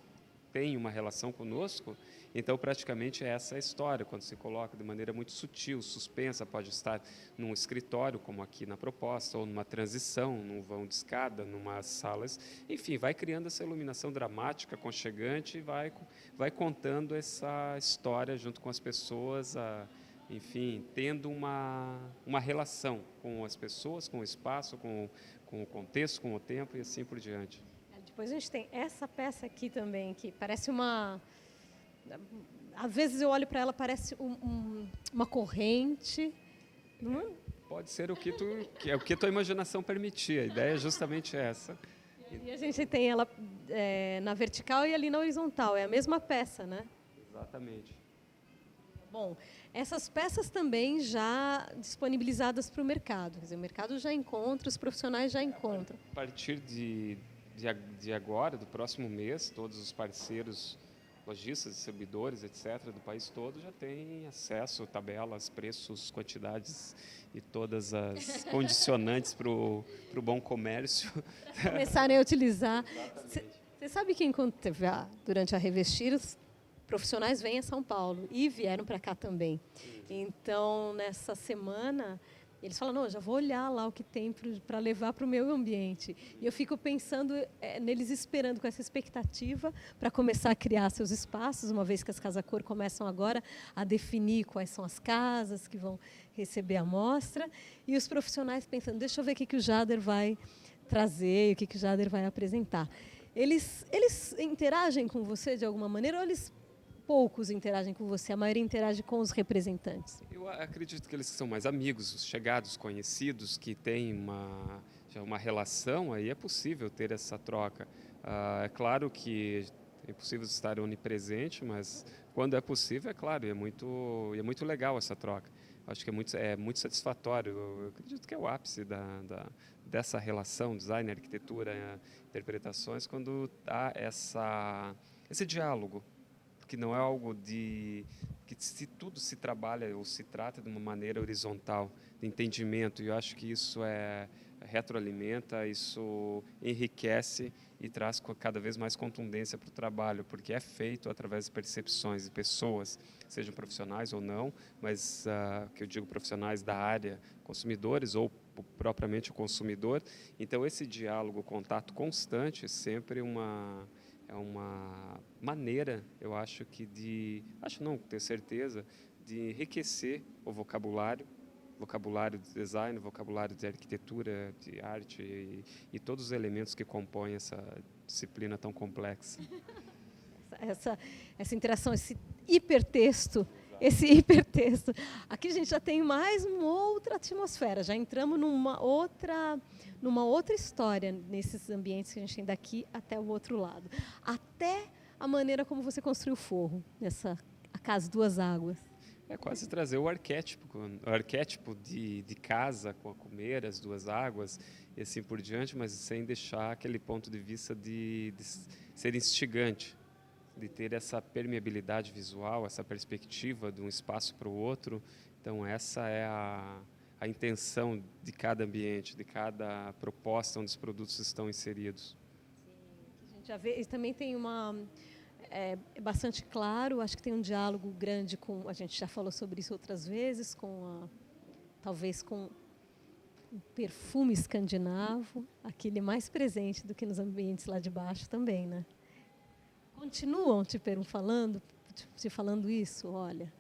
têm uma relação conosco, então praticamente é essa a história, quando se coloca de maneira muito sutil, suspensa, pode estar num escritório, como aqui na proposta, ou numa transição, num vão de escada, numas salas, enfim, vai criando essa iluminação dramática, aconchegante, e vai contando essa história junto com as pessoas, enfim, tendo uma relação com as pessoas, com o espaço, com o contexto, com o tempo e assim por diante. Depois a gente tem essa peça aqui também, que parece uma... Às vezes eu olho para ela, parece uma corrente. Não? Pode ser o que tua imaginação permitir. A ideia é justamente essa. E a gente tem ela na vertical e ali na horizontal. É a mesma peça, né? Exatamente. Bom, essas peças também já disponibilizadas para o mercado. Quer dizer, o mercado já encontra, os profissionais já encontram. A partir de agora, do próximo mês, todos os parceiros, lojistas, distribuidores, etc., do país todo já têm acesso a tabelas, preços, quantidades e todas as condicionantes para o bom comércio. Começarem a utilizar. Você sabe que durante a Revestir, os profissionais vêm a São Paulo e vieram para cá também. Então, nessa semana... Eles falam, não, eu já vou olhar lá o que tem para levar para o meu ambiente. E eu fico pensando neles esperando com essa expectativa para começar a criar seus espaços, uma vez que as Casa Cor começam agora a definir quais são as casas que vão receber a mostra. E os profissionais pensando, deixa eu ver o que o Jader vai trazer, o que o Jader vai apresentar. Eles interagem com você de alguma maneira ou eles... poucos interagem com você, a maioria interage com os representantes? Eu acredito que eles são mais amigos, os chegados, conhecidos, que têm já uma relação, aí é possível ter essa troca. É claro que é impossível estar onipresente, mas quando é possível, é claro, é muito legal essa troca. Acho que é muito satisfatório. Eu acredito que é o ápice dessa relação, design, arquitetura, interpretações, quando há esse diálogo. Que não é algo que tudo se trabalha ou se trata de uma maneira horizontal, de entendimento. E eu acho que isso retroalimenta, isso enriquece e traz cada vez mais contundência para o trabalho, porque é feito através de percepções de pessoas, sejam profissionais ou não, mas que eu digo profissionais da área, consumidores ou propriamente o consumidor. Então esse diálogo, contato constante, é sempre é uma maneira, eu acho que tenho certeza, de enriquecer o vocabulário de design, vocabulário de arquitetura, de arte e todos os elementos que compõem essa disciplina tão complexa. Essa interação, esse hipertexto. Aqui a gente já tem mais uma outra atmosfera, já entramos numa outra história nesses ambientes que a gente tem daqui até o outro lado. Até a maneira como você construiu o forro, a Casa Duas Águas. É quase trazer o arquétipo de casa, com a comer, as duas águas e assim por diante, mas sem deixar aquele ponto de vista de ser instigante, de ter essa permeabilidade visual, essa perspectiva de um espaço para o outro. Então essa é a intenção de cada ambiente, de cada proposta onde os produtos estão inseridos. A gente já vê, e também tem é bastante claro, acho que tem um diálogo grande com, a gente já falou sobre isso outras vezes, talvez com o perfume escandinavo, aquele mais presente do que nos ambientes lá de baixo também, né? Continuam te falando isso, olha,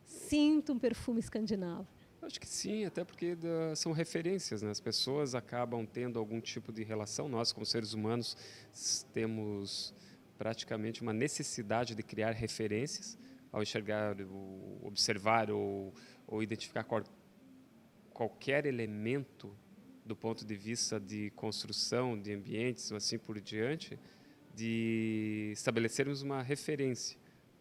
sinto um perfume escandinavo. Acho que sim, até porque são referências, né? As pessoas acabam tendo algum tipo de relação. Nós, como seres humanos, temos praticamente uma necessidade de criar referências ao enxergar, observar ou identificar qualquer elemento do ponto de vista de construção de ambientes ou assim por diante, de estabelecermos uma referência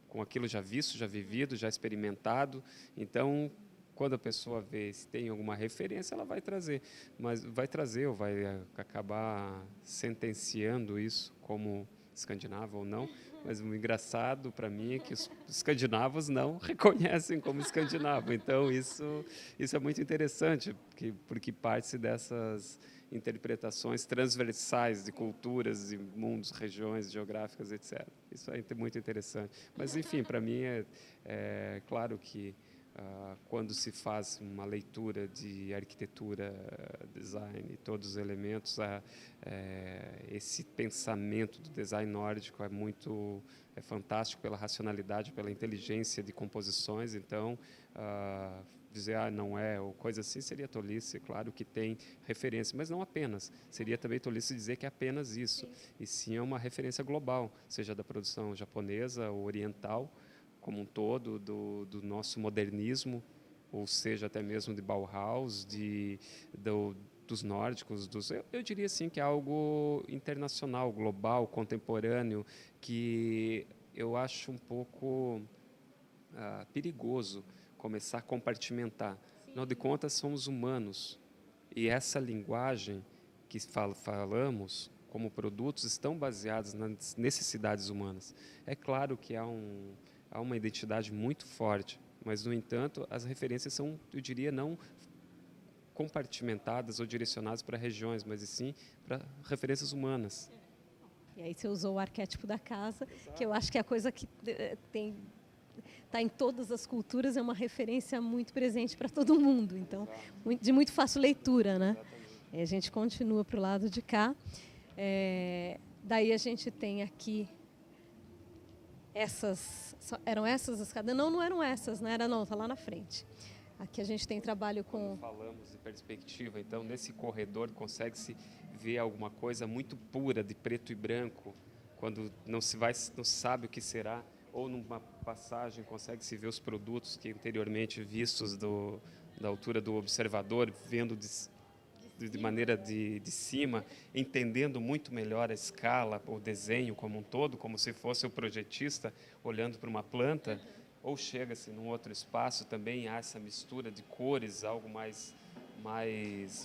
com aquilo já visto, já vivido, já experimentado. Então, quando a pessoa vê se tem alguma referência, ela vai trazer, mas vai trazer ou vai acabar sentenciando isso como escandinavo ou não. Mas o engraçado para mim é que os escandinavos não reconhecem como escandinavo. Então isso é muito interessante, porque parte dessas interpretações transversais de culturas e mundos, regiões geográficas, etc. Isso é muito interessante. Mas enfim, para mim é claro que quando se faz uma leitura de arquitetura, design, todos os elementos, esse pensamento do design nórdico é fantástico pela racionalidade, pela inteligência de composições. Então, dizer não é ou coisa assim seria tolice. Claro que tem referência, mas não apenas. Seria também tolice dizer que é apenas isso. E sim é uma referência global, seja da produção japonesa ou oriental, como um todo, do nosso modernismo, ou seja, até mesmo de Bauhaus, dos nórdicos. Eu diria assim que é algo internacional, global, contemporâneo, que eu acho um pouco perigoso começar a compartimentar. Afinal de contas, somos humanos, e essa linguagem que falamos como produtos estão baseados nas necessidades humanas. É claro que há uma identidade muito forte, mas, no entanto, as referências são, eu diria, não compartimentadas ou direcionadas para regiões, mas sim para referências humanas. E aí você usou o arquétipo da casa, que eu acho que é a coisa que está em todas as culturas, é uma referência muito presente para todo mundo, então, de muito fácil leitura, né? A gente continua para o lado de cá. Daí a gente tem aqui eram essas as cadeiras? Não eram essas, né? Está lá na frente. Aqui a gente tem trabalho com... Quando falamos de perspectiva, então nesse corredor consegue-se ver alguma coisa muito pura de preto e branco, quando não se sabe o que será, ou numa passagem consegue-se ver os produtos que anteriormente vistos da altura do observador, vendo de maneira de cima, entendendo muito melhor a escala, o desenho como um todo, como se fosse o projetista olhando para uma planta, ou chega-se num outro espaço, também há essa mistura de cores, algo mais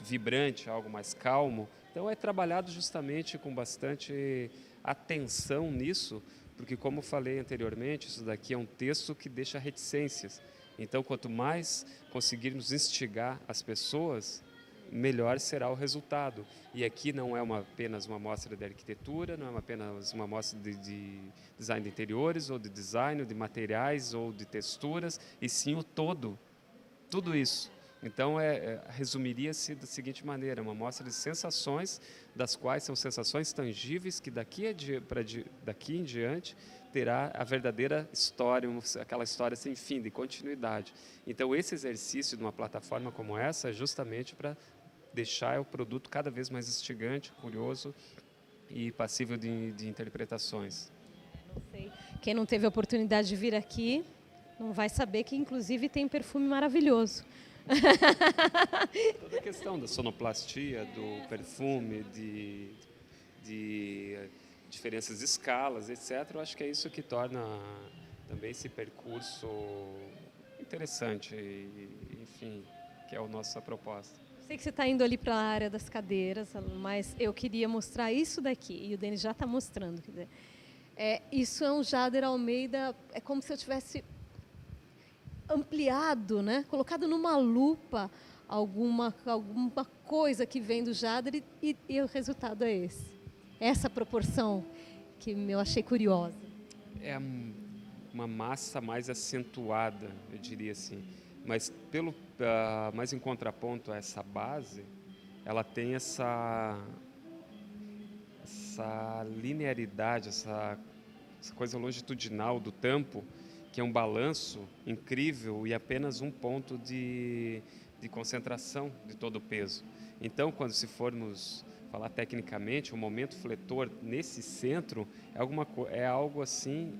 vibrante, algo mais calmo. Então é trabalhado justamente com bastante atenção nisso, porque, como falei anteriormente, isso daqui é um texto que deixa reticências. Então, quanto mais conseguirmos instigar as pessoas, melhor será o resultado. E aqui não é apenas uma amostra de arquitetura, não é apenas uma amostra de design de interiores, ou de design, ou de materiais, ou de texturas, e sim o todo, tudo isso. Então, resumiria-se da seguinte maneira: uma amostra de sensações, das quais são sensações tangíveis, que daqui em diante terá a verdadeira história, aquela história sem fim, de continuidade. Então, esse exercício de uma plataforma como essa é justamente para deixar o produto cada vez mais instigante, curioso e passível de interpretações. Não sei. Quem não teve a oportunidade de vir aqui não vai saber que, inclusive, tem perfume maravilhoso. Toda a questão da sonoplastia, do perfume, de diferenças de escalas, etc. Eu acho que é isso que torna também esse percurso interessante, enfim, que é a nossa proposta. Sei que você está indo ali para a área das cadeiras, mas eu queria mostrar isso daqui, e o Denis já está mostrando. Quer dizer, isso é um Jader Almeida, é como se eu tivesse ampliado, né? Colocado numa lupa alguma coisa que vem do Jader e o resultado é esse. Essa proporção que eu achei curiosa. É uma massa mais acentuada, eu diria assim. Mas mas em contraponto a essa base, ela tem essa linearidade, essa coisa longitudinal do tampo, que é um balanço incrível e apenas um ponto de concentração de todo o peso. Então, quando se formos falar tecnicamente, o momento fletor nesse centro é algo assim,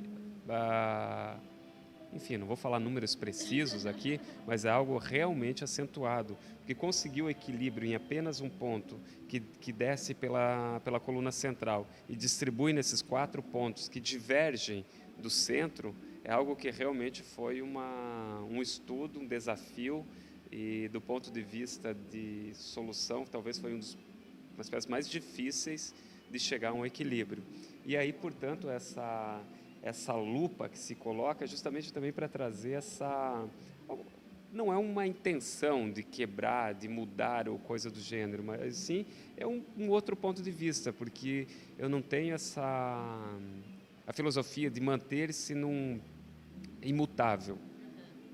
enfim, não vou falar números precisos aqui, mas é algo realmente acentuado, que conseguiu equilíbrio em apenas um ponto, que desce pela coluna central e distribui nesses 4 pontos que divergem do centro, é algo que realmente foi um estudo, um desafio, e do ponto de vista de solução, talvez foi uma das peças mais difíceis de chegar a um equilíbrio. E aí, portanto, essa lupa que se coloca justamente também para trazer essa... Não é uma intenção de quebrar, de mudar ou coisa do gênero, mas sim é um outro ponto de vista, porque eu não tenho a filosofia de manter-se imutável.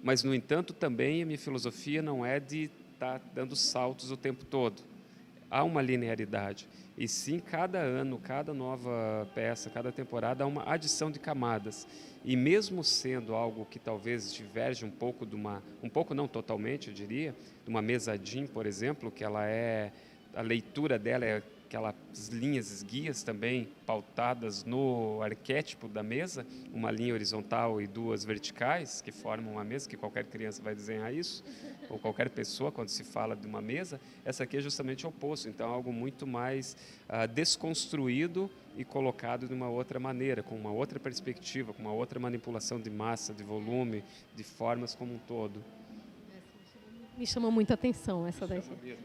Mas, no entanto, também a minha filosofia não é de estar dando saltos o tempo todo. Há uma linearidade. E sim, cada ano, cada nova peça, cada temporada, há uma adição de camadas. E mesmo sendo algo que talvez diverge um pouco um pouco não totalmente, eu diria, de uma mesa Jean, por exemplo, que a leitura dela é aquelas linhas guias também pautadas no arquétipo da mesa, uma linha horizontal e 2 verticais que formam uma mesa, que qualquer criança vai desenhar isso, ou qualquer pessoa quando se fala de uma mesa. Essa aqui é justamente o oposto, então é algo muito mais desconstruído e colocado de uma outra maneira, com uma outra perspectiva, com uma outra manipulação de massa, de volume, de formas como um todo. Me chamou muita atenção essa daqui.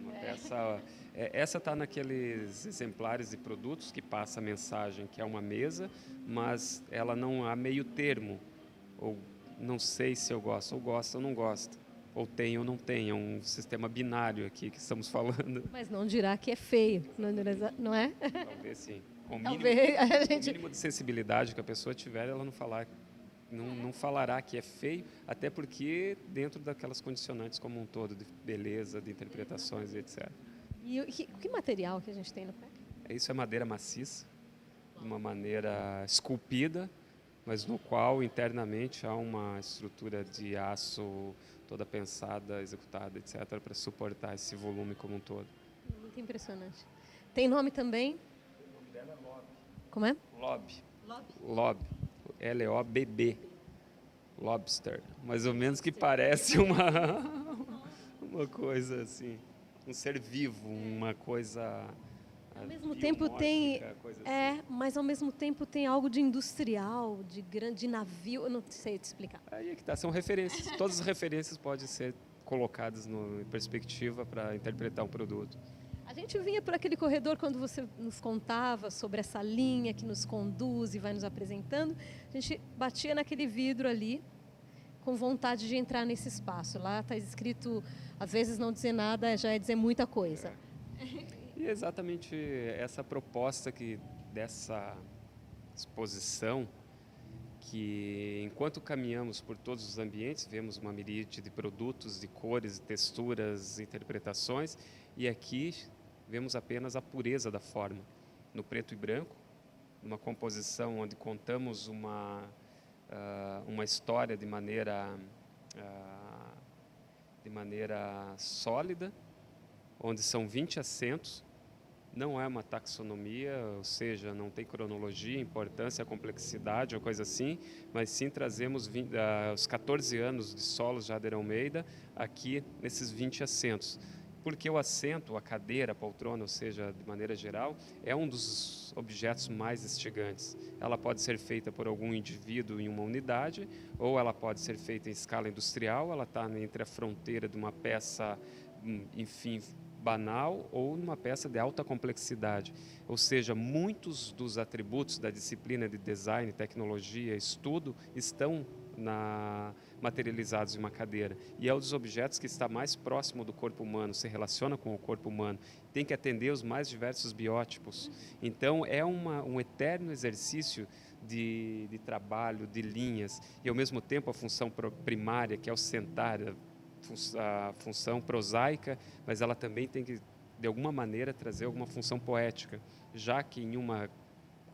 Essa está naqueles exemplares de produtos que passa a mensagem que é uma mesa, mas ela não há meio termo, ou não sei se eu gosto, ou gosto ou não gosto, ou tem ou não tem, é um sistema binário aqui que estamos falando. Mas não dirá que é feio, não é? Talvez sim. Com o mínimo de sensibilidade que a pessoa tiver, ela não falará que é feio, até porque dentro daquelas condicionantes como um todo, de beleza, de interpretações e etc. E que material que a gente tem no pé? Isso é madeira maciça, de uma maneira esculpida, mas no qual internamente há uma estrutura de aço toda pensada, executada, etc., para suportar esse volume como um todo. Muito impressionante. Tem nome também? O nome dela é Lob. Como é? Lob. L-O-B-B. Lobster. Mais ou menos que parece uma coisa assim, um ser vivo, uma coisa... Ao mesmo tempo tem... mas ao mesmo tempo tem algo de industrial, de grande navio, eu não sei te explicar. Aí é que tá, são referências. Todas as referências podem ser colocadas em perspectiva para interpretar um produto. A gente vinha por aquele corredor quando você nos contava sobre essa linha que nos conduz e vai nos apresentando. A gente batia naquele vidro ali com vontade de entrar nesse espaço. Lá está escrito, às vezes não dizer nada já é dizer muita coisa. E é exatamente essa proposta dessa exposição, que enquanto caminhamos por todos os ambientes, vemos uma miríade de produtos, de cores, texturas, interpretações, e aqui vemos apenas a pureza da forma, no preto e branco, uma composição onde contamos uma história de maneira sólida, onde são 20 assentos, não é uma taxonomia, ou seja, não tem cronologia, importância, complexidade ou coisa assim, mas sim trazemos os 14 anos de solos Jader Almeida aqui nesses 20 assentos. porque o assento, a cadeira, a poltrona, ou seja, de maneira geral, é um dos objetos mais instigantes. Ela pode ser feita por algum indivíduo em uma unidade, ou ela pode ser feita em escala industrial, ela está entre a fronteira de uma peça, enfim, banal ou numa peça de alta complexidade. Ou seja, muitos dos atributos da disciplina de design, tecnologia, estudo estão materializados em uma cadeira. E é um dos objetos que está mais próximo do corpo humano, se relaciona com o corpo humano, tem que atender os mais diversos biótipos. Então, é um eterno exercício de trabalho, de linhas, e ao mesmo tempo a função primária, que é o sentar, a função prosaica, mas ela também tem que, de alguma maneira, trazer alguma função poética, já que em uma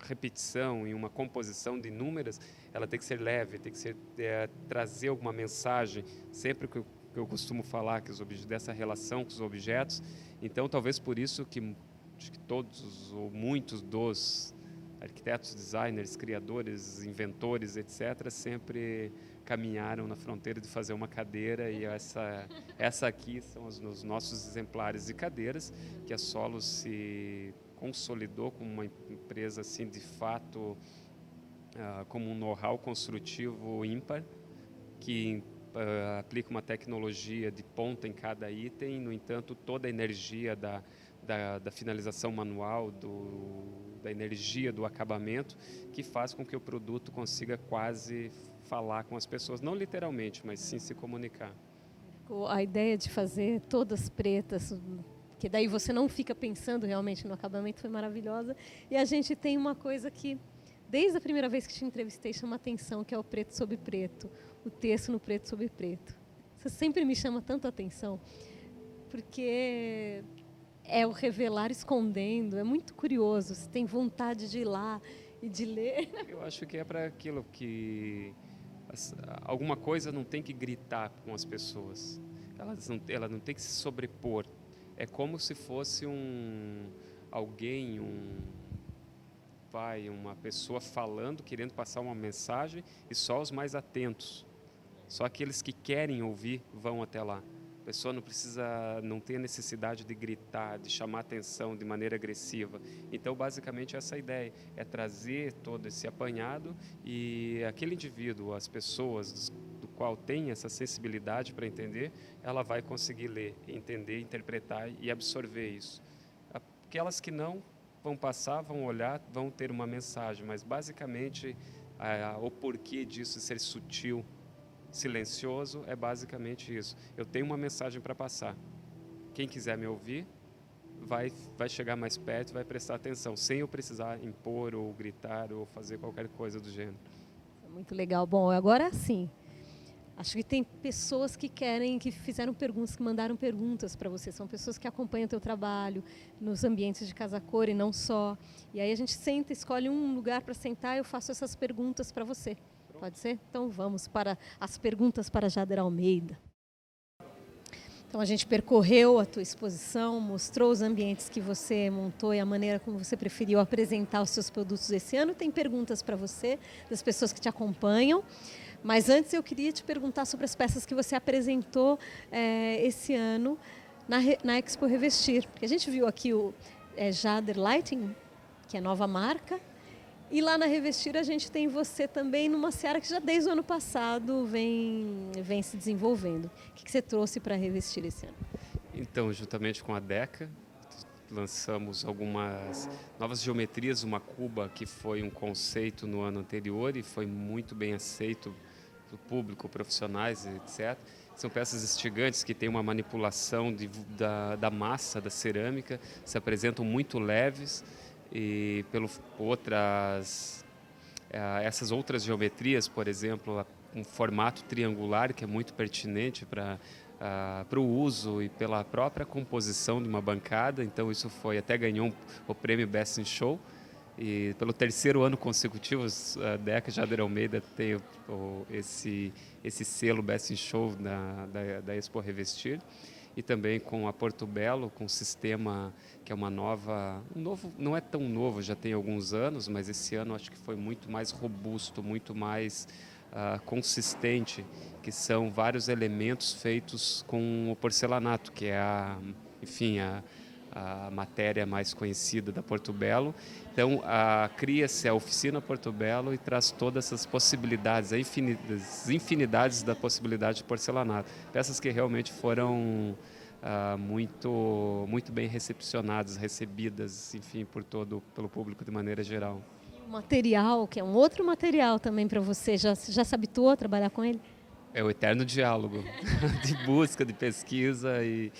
repetição, em uma composição de inúmeras, ela tem que ser leve, tem que ser, trazer alguma mensagem, sempre que eu costumo falar que dessa relação com os objetos. Então, talvez por isso que acho que todos ou muitos dos arquitetos, designers, criadores, inventores, etc., sempre caminharam na fronteira de fazer uma cadeira, e essa aqui são os nossos exemplares de cadeiras, que a Solos se consolidou como uma empresa assim, de fato, como um know-how construtivo ímpar, que aplica uma tecnologia de ponta em cada item. No entanto, toda a energia da finalização manual, da energia do acabamento, que faz com que o produto consiga quase falar com as pessoas, não literalmente, mas sim se comunicar. A ideia de fazer todas pretas, que daí você não fica pensando realmente no acabamento, foi maravilhosa. E a gente tem uma coisa que, desde a primeira vez que te entrevistei, chama atenção, que é o preto sobre preto, o texto no preto sobre preto. Isso sempre me chama tanto a atenção, porque é o revelar escondendo, é muito curioso, você tem vontade de ir lá e de ler. Eu acho que é para aquilo que alguma coisa não tem que gritar com as pessoas, ela não tem que se sobrepor. É como se fosse alguém, uma pessoa falando, querendo passar uma mensagem, e só os mais atentos, só aqueles que querem ouvir vão até lá. A pessoa não tem a necessidade de gritar, de chamar atenção de maneira agressiva. Então, basicamente, essa ideia é trazer todo esse apanhado, e aquele indivíduo, as pessoas do qual tem essa sensibilidade para entender, ela vai conseguir ler, entender, interpretar e absorver isso. Aquelas que não vão passar, vão olhar, vão ter uma mensagem, mas basicamente o porquê disso ser sutil, silencioso, é basicamente isso. Eu tenho uma mensagem para passar. Quem quiser me ouvir vai chegar mais perto, vai prestar atenção, sem eu precisar impor ou gritar ou fazer qualquer coisa do gênero. Muito legal. Bom, agora sim. Acho que tem pessoas que fizeram perguntas, que mandaram perguntas para você. São pessoas que acompanham o teu trabalho nos ambientes de Casa Cor e não só. E aí a gente senta, escolhe um lugar para sentar e eu faço essas perguntas para você. Pode ser? Então vamos para as perguntas para Jader Almeida. Então a gente percorreu a tua exposição, mostrou os ambientes que você montou e a maneira como você preferiu apresentar os seus produtos esse ano. Tem perguntas para você, das pessoas que te acompanham. Mas antes eu queria te perguntar sobre as peças que você apresentou esse ano na Expo Revestir. Porque a gente viu aqui o Jader Lighting, que é nova marca. E lá na Revestir a gente tem você também numa seara que já desde o ano passado vem se desenvolvendo. O que você trouxe para Revestir esse ano? Então, juntamente com a Deca, lançamos algumas novas geometrias, uma cuba que foi um conceito no ano anterior e foi muito bem aceito do público, profissionais, etc. São peças instigantes que têm uma manipulação da massa, da cerâmica, se apresentam muito leves, e essas outras geometrias, por exemplo, um formato triangular que é muito pertinente para o uso e pela própria composição de uma bancada. Então isso até ganhou o prêmio Best in Show, e pelo terceiro ano consecutivo a Deca Jader Almeida tem esse selo Best in Show da Expo Revestir. E também com a Porto Belo, com um sistema que é não é tão novo, já tem alguns anos, mas esse ano acho que foi muito mais robusto, muito mais consistente, que são vários elementos feitos com o porcelanato, que é enfim, a matéria mais conhecida da Porto Belo. Então, cria-se a oficina Porto Belo e traz todas essas possibilidades, as infinidades da possibilidade de porcelanato. Peças que realmente foram muito bem recebidas, enfim, pelo público de maneira geral. O material, que é um outro material também para você, já se habituou a trabalhar com ele? É o eterno diálogo de busca, de pesquisa e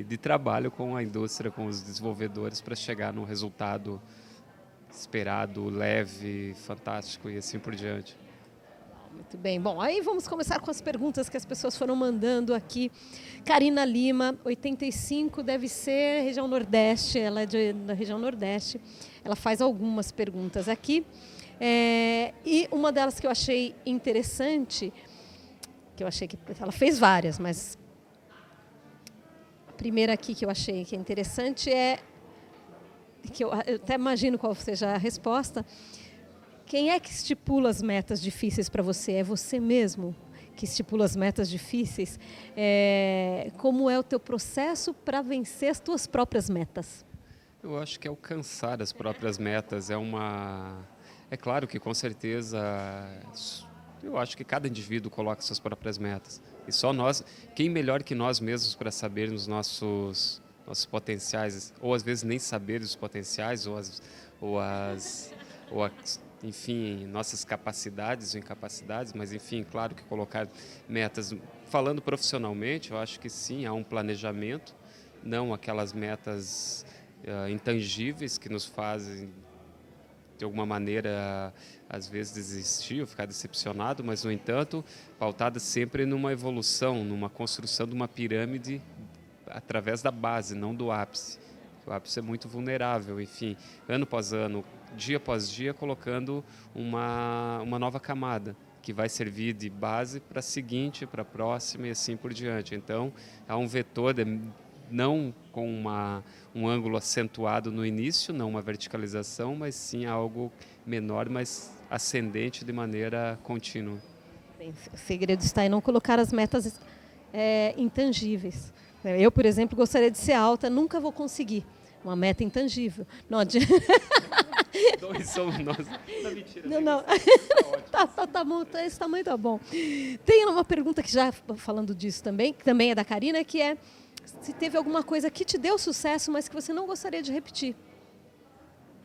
de trabalho com a indústria, com os desenvolvedores para chegar num resultado esperado, leve, fantástico e assim por diante. Muito bem. Bom, aí vamos começar com as perguntas que as pessoas foram mandando aqui. Karina Lima, 85, deve ser região Nordeste, ela é da região Nordeste. Ela faz algumas perguntas aqui. E uma delas que eu achei interessante, que ela fez várias, mas a primeira aqui que eu achei que é interessante que eu até imagino qual seja a resposta. Quem é que estipula as metas difíceis para você? É você mesmo que estipula as metas difíceis? Como é o teu processo para vencer as tuas próprias metas? Eu acho que alcançar as próprias metas é claro que com certeza eu acho que cada indivíduo coloca suas próprias metas. E só nós, quem melhor que nós mesmos para sabermos nossos potenciais, ou às vezes nem saber os potenciais, enfim, nossas capacidades ou incapacidades, mas enfim, claro que colocar metas. Falando profissionalmente, eu acho que sim, há um planejamento, não aquelas metas intangíveis que nos fazem de alguma maneira, às vezes, desistir ou ficar decepcionado, mas, no entanto, pautada sempre numa evolução, numa construção de uma pirâmide através da base, não do ápice. O ápice é muito vulnerável, enfim, ano após ano, dia após dia, colocando uma nova camada, que vai servir de base para a seguinte, para a próxima e assim por diante. Então, há um vetor não com um ângulo acentuado no início, não uma verticalização, mas sim algo menor, mas ascendente de maneira contínua. Bem, o segredo está em não colocar as metas intangíveis. Eu, por exemplo, gostaria de ser alta, nunca vou conseguir. Uma meta intangível. Não adianta. Dois somos nós. Não, mentira. Não. Tá bom, esse tamanho tá bom. Tem uma pergunta que já falando disso também, que também é da Karina, que é se teve alguma coisa que te deu sucesso, mas que você não gostaria de repetir.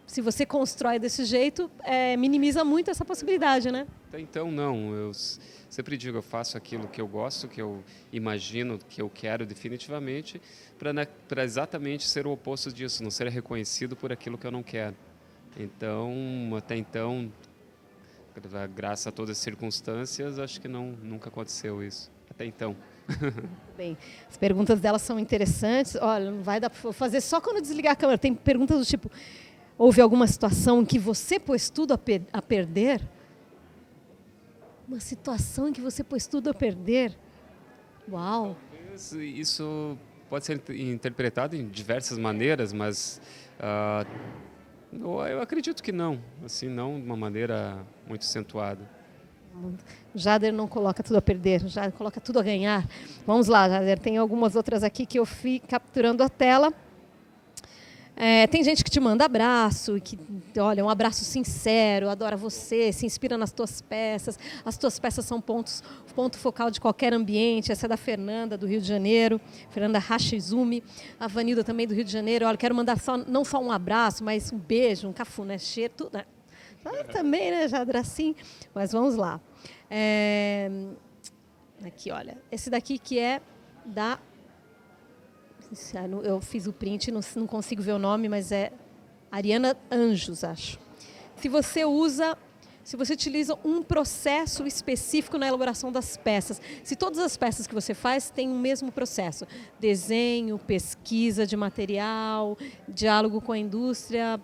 Se você constrói desse jeito, minimiza muito essa possibilidade, né? Então, não. Eu sempre digo, eu faço aquilo que eu gosto, que eu imagino, que eu quero definitivamente, para exatamente ser o oposto disso, não ser reconhecido por aquilo que eu não quero. Então, até então, graças a todas as circunstâncias, acho que nunca aconteceu isso. Até então. Bem, as perguntas delas são interessantes. Olha, não vai dar para fazer só quando desligar a câmera. Tem perguntas do tipo, houve alguma situação em que você pôs tudo a perder? Uma situação em que você pôs tudo a perder? Uau! Isso pode ser interpretado em diversas maneiras, mas eu acredito que não. Assim, não de uma maneira muito acentuada. Jader não coloca tudo a perder, Jader coloca tudo a ganhar. Vamos lá, Jader, tem algumas outras aqui que eu fui capturando a tela. Tem gente que te manda abraço, que olha, um abraço sincero, adora você, se inspira nas tuas peças. As tuas peças são ponto focal de qualquer ambiente. Essa é da Fernanda, do Rio de Janeiro, Fernanda Hashizumi. A Vanilda também do Rio de Janeiro. Olha, quero mandar não só um abraço, mas um beijo, um cafuné, cheiro, tudo, né? Também, né, Jader, assim. Mas vamos lá. Aqui, olha, esse daqui que é da... Eu fiz o print, não consigo ver o nome, mas é Ariana Anjos, acho. Se você utiliza um processo específico na elaboração das peças, se todas as peças que você faz têm o mesmo processo, desenho, pesquisa de material, diálogo com a indústria,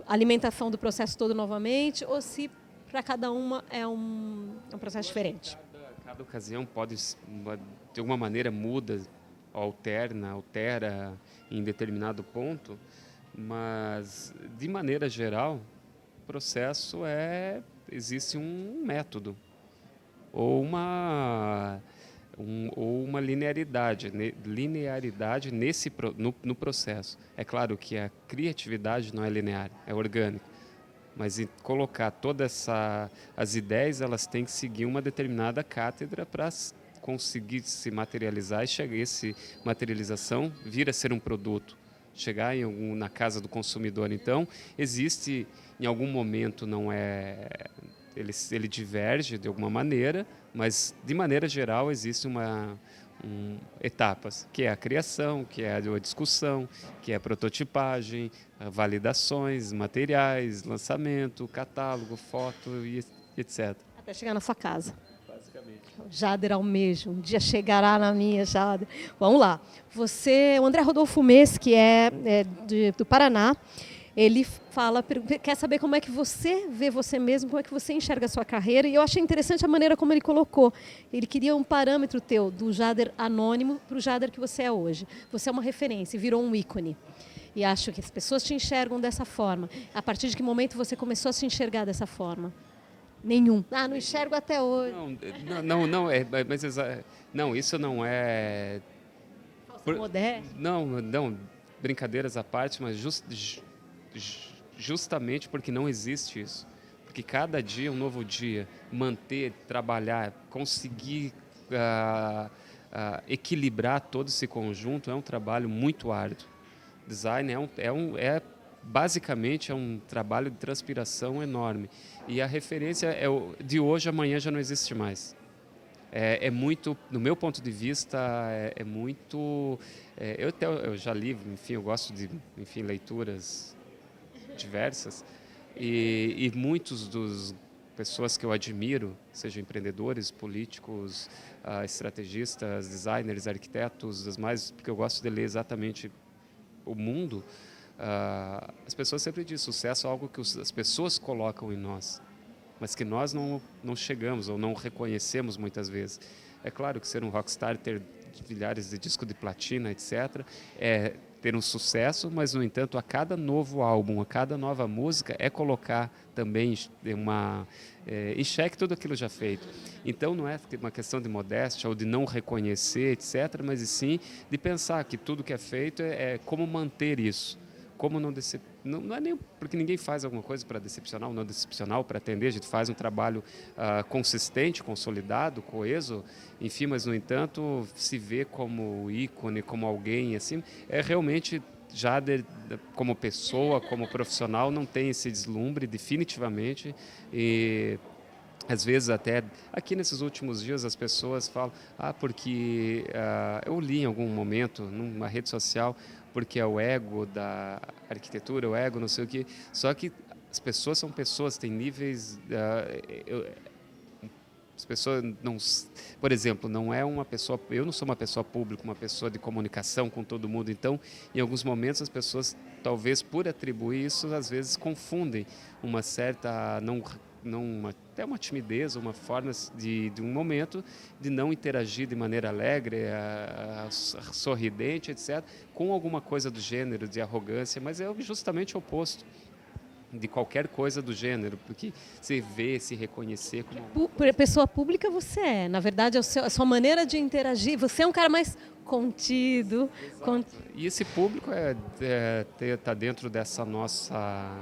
alimentação do processo todo novamente, ou se para cada uma é um processo diferente? Cada ocasião pode, de alguma maneira, muda, altera em determinado ponto, mas, de maneira geral, o processo existe um método ou ou uma linearidade no processo. É claro que a criatividade não é linear, é orgânica. Mas colocar as ideias, elas têm que seguir uma determinada cátedra para conseguir se materializar e chegar essa materialização vir a ser um produto, chegar na casa do consumidor. Então, existe, em algum momento, ele diverge de alguma maneira, mas, de maneira geral, existe etapas, que é a criação, que é a discussão, que é a prototipagem, validações, materiais, lançamento, catálogo, foto e etc. Até chegar na sua casa. Basicamente. Jader almeja, um dia chegará na minha, Jader. Vamos lá. O André Rodolfo Mes, que é do Paraná, ele quer saber como é que você vê você mesmo, como é que você enxerga a sua carreira, e eu achei interessante a maneira como ele colocou. Ele queria um parâmetro teu, do Jader anônimo para o Jader que você é hoje. Você é uma referência, virou um ícone. E acho que as pessoas te enxergam dessa forma. A partir de que momento você começou a se enxergar dessa forma? Nenhum. Não enxergo até hoje. Não, isso não é... Modéstia. Não, brincadeiras à parte, mas justamente porque não existe isso. Porque cada dia é um novo dia. Manter, trabalhar, conseguir equilibrar todo esse conjunto é um trabalho muito árduo. Design basicamente é um trabalho de transpiração enorme. E a referência de hoje, amanhã já não existe mais. É muito, no meu ponto de vista, é muito... Eu já li, enfim, eu gosto de leituras diversas, e muitos dos pessoas que eu admiro, sejam empreendedores, políticos, estrategistas, designers, arquitetos, porque eu gosto de ler exatamente o mundo, as pessoas sempre dizem, sucesso é algo que as pessoas colocam em nós, mas que nós não chegamos ou não reconhecemos muitas vezes. É claro que ser um rockstar, ter milhares de discos de platina, etc., é ter um sucesso, mas, no entanto, a cada novo álbum, a cada nova música, é colocar também em xeque tudo aquilo já feito. Então, não é uma questão de modéstia ou de não reconhecer, etc., mas, sim, de pensar que tudo que é feito é como manter isso. Como não é nem porque ninguém faz alguma coisa para decepcionar ou não decepcionar, para atender, a gente faz um trabalho consistente, consolidado, coeso, enfim, mas, no entanto, se vê como ícone, como alguém, assim, realmente, Jader, como pessoa, como profissional, não tem esse deslumbre, definitivamente, e às vezes até, aqui nesses últimos dias, as pessoas falam, porque eu li em algum momento, numa rede social, porque é o ego da arquitetura, o ego não sei o quê, só que as pessoas são pessoas, têm níveis... as pessoas não... Por exemplo, não é uma pessoa... Eu não sou uma pessoa pública, uma pessoa de comunicação com todo mundo, então, em alguns momentos, as pessoas, talvez por atribuir isso, às vezes confundem uma certa... até uma timidez, uma forma de um momento de não interagir de maneira alegre, sorridente, etc., com alguma coisa do gênero de arrogância, mas é justamente o oposto de qualquer coisa do gênero, porque se vê, se reconhecer como... Pessoa pública você é, na verdade, a sua maneira de interagir, você é um cara mais contido. E esse público está dentro dessa nossa...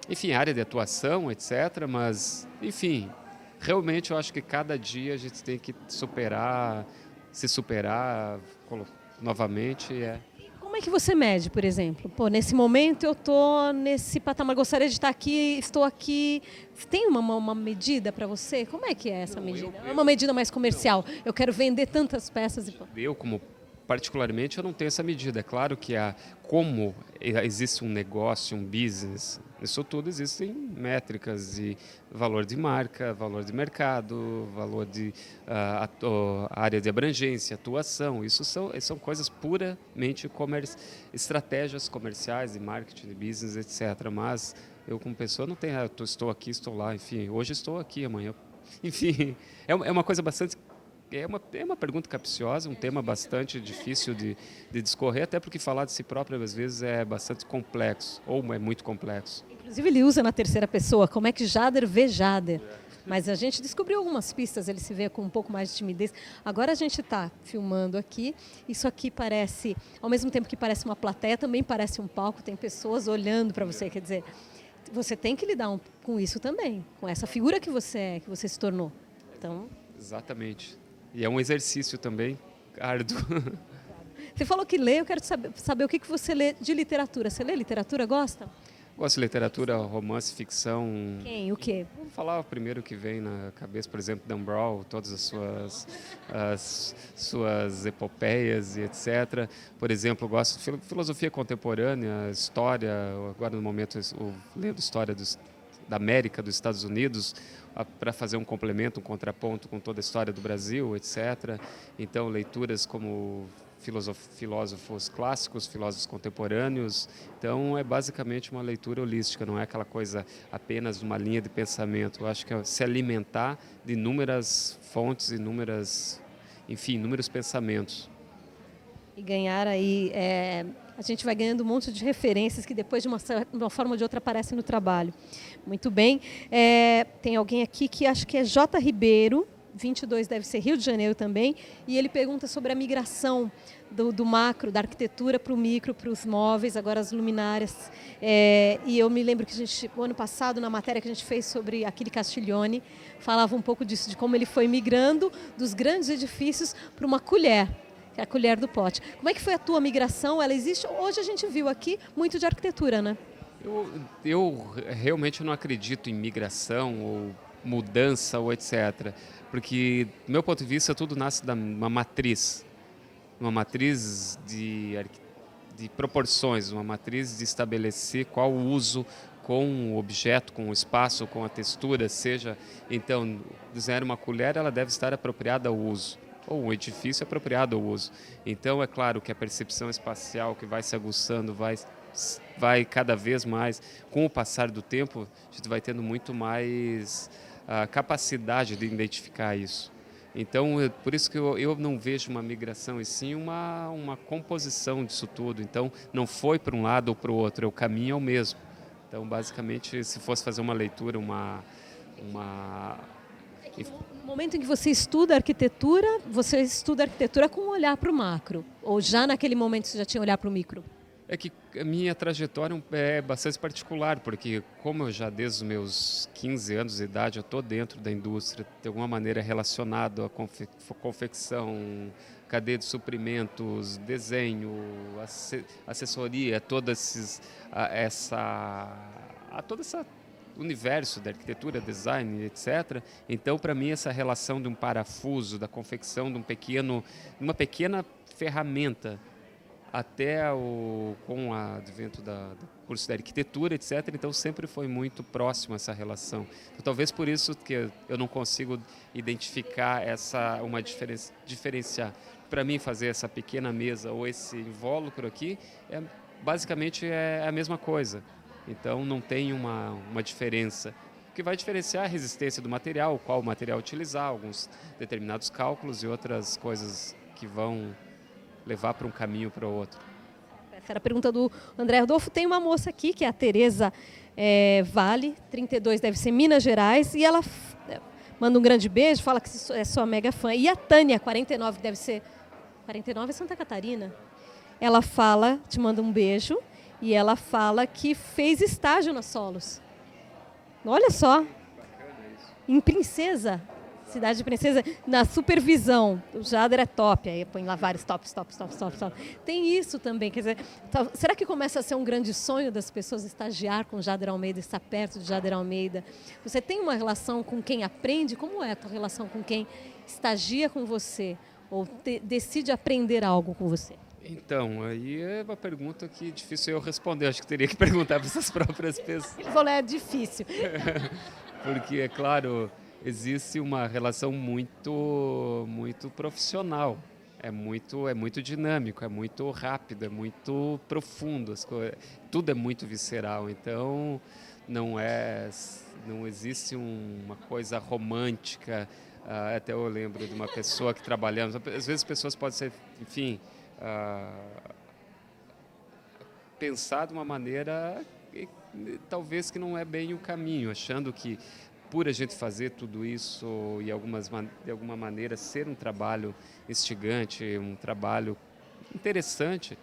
Enfim, área de atuação, etc., mas, enfim, realmente eu acho que cada dia a gente tem que se superar novamente. Como é que você mede, por exemplo? Nesse momento eu estou nesse patamar, gostaria de estar aqui, estou aqui. Tem uma medida para você? Como é que é essa medida? É uma medida mais comercial? Eu quero vender tantas peças. Particularmente, eu não tenho essa medida. É claro que como existe um negócio, um business, isso tudo existem métricas de valor de marca, valor de mercado, valor de área de abrangência, atuação. Isso são coisas puramente estratégias comerciais, de marketing, de business, etc. Mas eu, como pessoa, não tenho, estou aqui, estou lá, enfim, hoje estou aqui, amanhã... Enfim, é uma coisa bastante... É uma pergunta capciosa, um tema bastante difícil de discorrer, até porque falar de si próprio, às vezes, é bastante complexo, ou é muito complexo. Inclusive, ele usa na terceira pessoa. Como é que Jader vê Jader? Mas a gente descobriu algumas pistas, ele se vê com um pouco mais de timidez. Agora a gente está filmando aqui, isso aqui parece, ao mesmo tempo que parece uma plateia, também parece um palco, tem pessoas olhando para você, quer dizer, você tem que lidar com isso também, com essa figura que você é, que você se tornou. Então... Exatamente. E é um exercício também árduo. Você falou que lê, eu quero saber o que você lê de literatura. Você lê literatura, gosta? Gosto de literatura, romance, ficção. Quem? O quê? Vou falar o primeiro que vem na cabeça, por exemplo, Dan Brown, todas as suas epopeias e etc. Por exemplo, eu gosto de filosofia contemporânea, história, agora no momento lendo história da América, dos Estados Unidos, para fazer um complemento, um contraponto com toda a história do Brasil, etc. Então, leituras como filósofos clássicos, filósofos contemporâneos. Então, é basicamente uma leitura holística, não é aquela coisa apenas de uma linha de pensamento. Eu acho que é se alimentar de inúmeras fontes, inúmeros pensamentos. E ganhar aí, a gente vai ganhando um monte de referências que depois de uma forma ou de outra aparecem no trabalho. Muito bem. Tem alguém aqui que acho que é J. Ribeiro, 22 deve ser Rio de Janeiro também, e ele pergunta sobre a migração do macro, da arquitetura para o micro, para os móveis, agora as luminárias. E eu me lembro que o ano passado, na matéria que a gente fez sobre Achille Castiglione, falava um pouco disso, de como ele foi migrando dos grandes edifícios para uma colher, que é a colher do pote. Como é que foi a tua migração? Ela existe? Hoje a gente viu aqui muito de arquitetura, né? Eu realmente não acredito em migração ou mudança ou etc. Porque, do meu ponto de vista, tudo nasce de uma matriz de proporções, uma matriz de estabelecer qual o uso com o objeto, com o espaço, com a textura, seja, então, desenhar uma colher, ela deve estar apropriada ao uso, ou um edifício apropriado ao uso. Então, é claro que a percepção espacial que vai se aguçando, vai cada vez mais, com o passar do tempo, a gente vai tendo muito mais capacidade de identificar isso. Então, por isso que eu não vejo uma migração, e sim uma composição disso tudo. Então, não foi para um lado ou para o outro, o caminho é o mesmo. Então, basicamente, se fosse fazer uma leitura, No momento em que você estuda arquitetura com um olhar para o macro? Ou já naquele momento você já tinha olhar para o micro? É que a minha trajetória é bastante particular, porque como eu já desde os meus 15 anos de idade eu estou dentro da indústria, de alguma maneira relacionado à confecção, cadeia de suprimentos, desenho, assessoria, todo esse universo da arquitetura, design, etc. Então, para mim, essa relação de um parafuso, da confecção de uma pequena ferramenta, até com o advento do curso de arquitetura, etc. Então, sempre foi muito próximo essa relação. Então, talvez por isso que eu não consigo identificar diferenciar. Para mim, fazer essa pequena mesa ou esse invólucro aqui, basicamente é a mesma coisa. Então, não tem uma diferença. O que vai diferenciar é a resistência do material, qual material utilizar, alguns determinados cálculos e outras coisas que vão levar para um caminho para o outro. Essa era a pergunta do André Rodolfo. Tem uma moça aqui, que é a Tereza Vale, 32, deve ser Minas Gerais, e ela manda um grande beijo, fala que é sua mega fã. E a Tânia, 49, deve ser... 49 é Santa Catarina. Ela te manda um beijo, e ela fala que fez estágio na Solos. Olha só. Em Princesa. Cidade de Princesa, na supervisão, o Jader é top, aí põe lá vários top. Tem isso também, quer dizer, será que começa a ser um grande sonho das pessoas estagiar com Jader Almeida, estar perto de Jader Almeida? Você tem uma relação com quem aprende? Como é a tua relação com quem estagia com você ou decide aprender algo com você? Então, aí é uma pergunta que é difícil eu responder, acho que teria que perguntar para essas próprias pessoas. Ele falou, é difícil. Porque, é claro, existe uma relação muito profissional, é muito dinâmico, é muito rápido, é muito profundo, tudo é muito visceral, então não existe uma coisa romântica. Até eu lembro de uma pessoa que trabalhamos, às vezes pessoas podem ser, enfim, pensar de uma maneira talvez que não é bem o caminho, achando que por a gente fazer tudo isso e de alguma maneira ser um trabalho instigante, um trabalho interessante,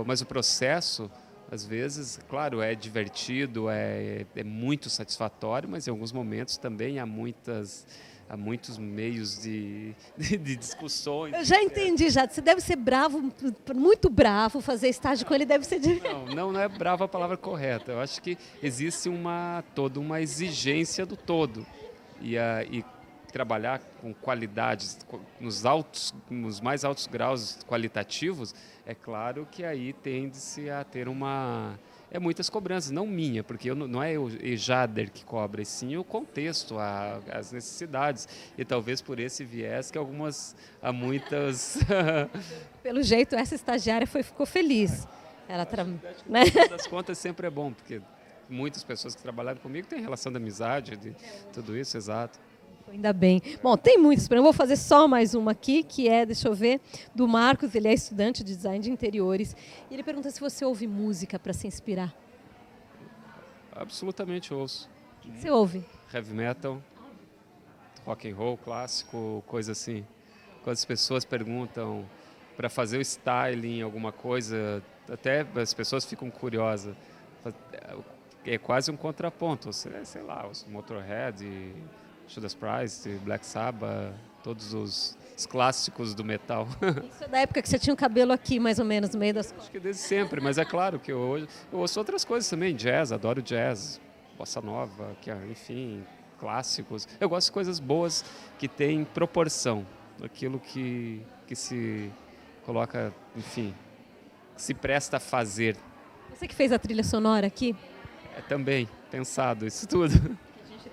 mas o processo, às vezes, claro, é divertido, é muito satisfatório, mas em alguns momentos também há muitos meios de discussões. Eu já entendi, já. Você deve ser bravo, muito bravo, fazer estágio com ele deve ser difícil. Não é bravo a palavra correta. Eu acho que existe toda uma exigência do todo. E trabalhar com qualidades nos mais altos graus qualitativos, é claro que aí tende-se a ter muitas cobranças, não minha, porque não é o Jader que cobra, e sim o contexto, as necessidades. E talvez por esse viés que há muitas... Pelo jeito, essa estagiária ficou feliz. Ela no final das contas sempre é bom, porque muitas pessoas que trabalharam comigo têm relação de amizade, de tudo isso, exato. Ainda bem. Bom, tem muitos, eu vou fazer só mais uma aqui, que é, deixa eu ver, do Marcos, ele é estudante de design de interiores. E ele pergunta se você ouve música para se inspirar. Absolutamente ouço. O que você ouve? Heavy metal, rock and roll clássico, coisa assim. Quando as pessoas perguntam para fazer o styling, alguma coisa, até as pessoas ficam curiosas. É quase um contraponto, sei lá, os Motorhead, Judas Priest, Black Sabbath, todos os clássicos do metal. Isso é da época que você tinha o cabelo aqui, mais ou menos, no meio das costas. Acho que desde sempre, mas é claro que eu ouço outras coisas também, jazz, adoro jazz, bossa nova, enfim, clássicos. Eu gosto de coisas boas que têm proporção, aquilo que se coloca, enfim, que se presta a fazer. Você que fez a trilha sonora aqui? É também pensado isso tudo.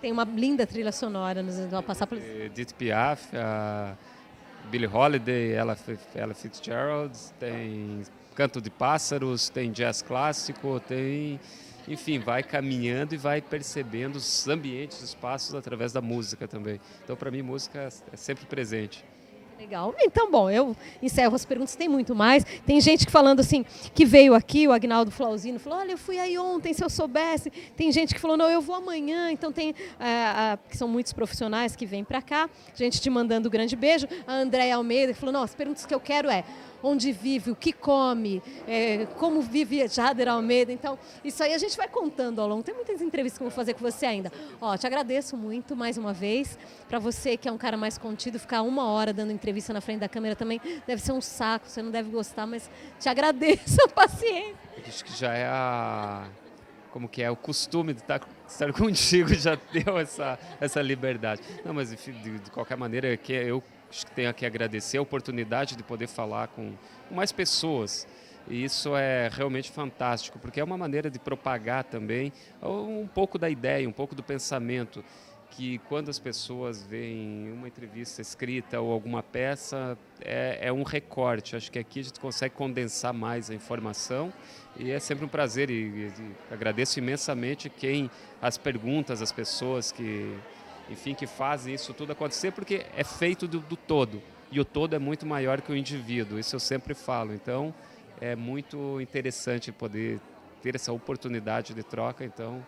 Tem uma linda trilha sonora, nos vamos passar por... Edith Piaf, a Billie Holiday, Ella Fitzgerald, tem canto de pássaros, tem jazz clássico, enfim, vai caminhando e vai percebendo os ambientes, os espaços através da música também. Então, para mim, música é sempre presente. Legal. Então, bom, eu encerro as perguntas, tem muito mais. Tem gente que falando assim, que veio aqui, o Agnaldo Flauzino falou, olha, eu fui aí ontem, se eu soubesse. Tem gente que falou, não, eu vou amanhã. Então tem, que são muitos profissionais que vêm para cá, gente te mandando um grande beijo. A Andréia Almeida que falou, não, as perguntas que eu quero onde vive, o que come, como vive Jader Almeida. Então, isso aí a gente vai contando ao longo. Tem muitas entrevistas que eu vou fazer com você ainda. Te agradeço muito, mais uma vez. Para você que é um cara mais contido, ficar 1 hora dando entrevista na frente da câmera também deve ser um saco, você não deve gostar, mas te agradeço a paciência. Acho que já é o costume de estar contigo, já deu essa liberdade. Não, mas de qualquer maneira, eu acho que tenho que agradecer a oportunidade de poder falar com mais pessoas. E isso é realmente fantástico, porque é uma maneira de propagar também um pouco da ideia, um pouco do pensamento, que quando as pessoas veem uma entrevista escrita ou alguma peça, é um recorte. Acho que aqui a gente consegue condensar mais a informação e é sempre um prazer e agradeço imensamente as perguntas, as pessoas que fazem isso tudo acontecer, porque é feito do todo, e o todo é muito maior que o indivíduo, isso eu sempre falo. Então, é muito interessante poder ter essa oportunidade de troca, então,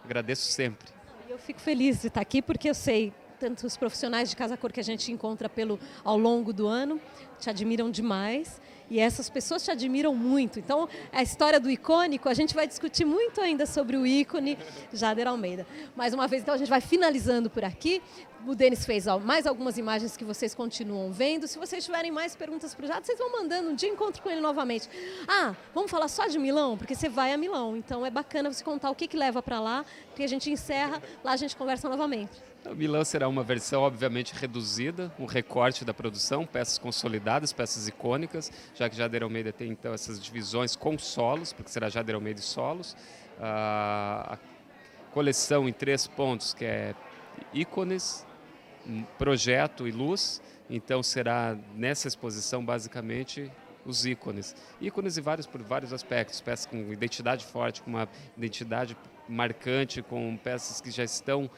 agradeço sempre. Eu fico feliz de estar aqui, porque eu sei, tanto os profissionais de Casa Cor que a gente encontra ao longo do ano, te admiram demais. E essas pessoas te admiram muito. Então, a história do icônico, a gente vai discutir muito ainda sobre o ícone Jader Almeida. Mais uma vez, então, a gente vai finalizando por aqui. O Denis fez mais algumas imagens que vocês continuam vendo. Se vocês tiverem mais perguntas para o Jader, vocês vão mandando. Um dia encontro com ele novamente. Vamos falar só de Milão? Porque você vai a Milão. Então, é bacana você contar o que leva para lá, porque a gente encerra, lá a gente conversa novamente. O Milão será uma versão, obviamente, reduzida, um recorte da produção, peças consolidadas, peças icônicas, já que Jader Almeida tem, então, essas divisões com solos, porque será Jader Almeida e solos. A coleção em 3 pontos, que é ícones, projeto e luz. Então, será nessa exposição, basicamente, os ícones. Ícones por vários aspectos, peças com identidade forte, com uma identidade marcante, com peças que já estão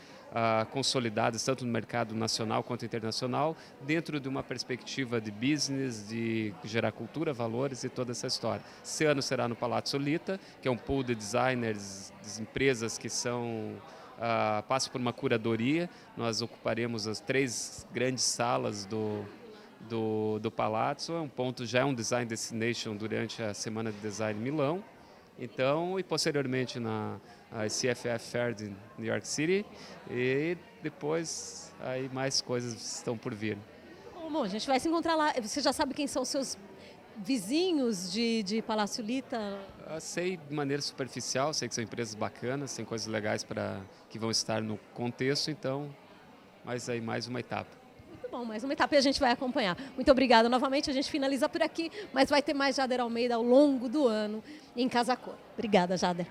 consolidadas tanto no mercado nacional quanto internacional, dentro de uma perspectiva de business, de gerar cultura, valores e toda essa história. Esse ano será no Palazzo Lita, que é um pool de designers, de empresas que são passa por uma curadoria. Nós ocuparemos as 3 grandes salas do Palazzo. É um ponto, já é um design destination durante a Semana de Design Milão. Então, e posteriormente na CFF Fair de New York City. E depois aí mais coisas estão por vir. Bom, a gente vai se encontrar lá. Você já sabe quem são os seus vizinhos de Palácio Lita? Sei de maneira superficial, sei que são empresas bacanas, tem coisas legais que vão estar no contexto, então, mas aí mais uma etapa. Muito bom, mais uma etapa e a gente vai acompanhar. Muito obrigada novamente, a gente finaliza por aqui, mas vai ter mais Jader Almeida ao longo do ano em Casa Cor. Obrigada, Jader.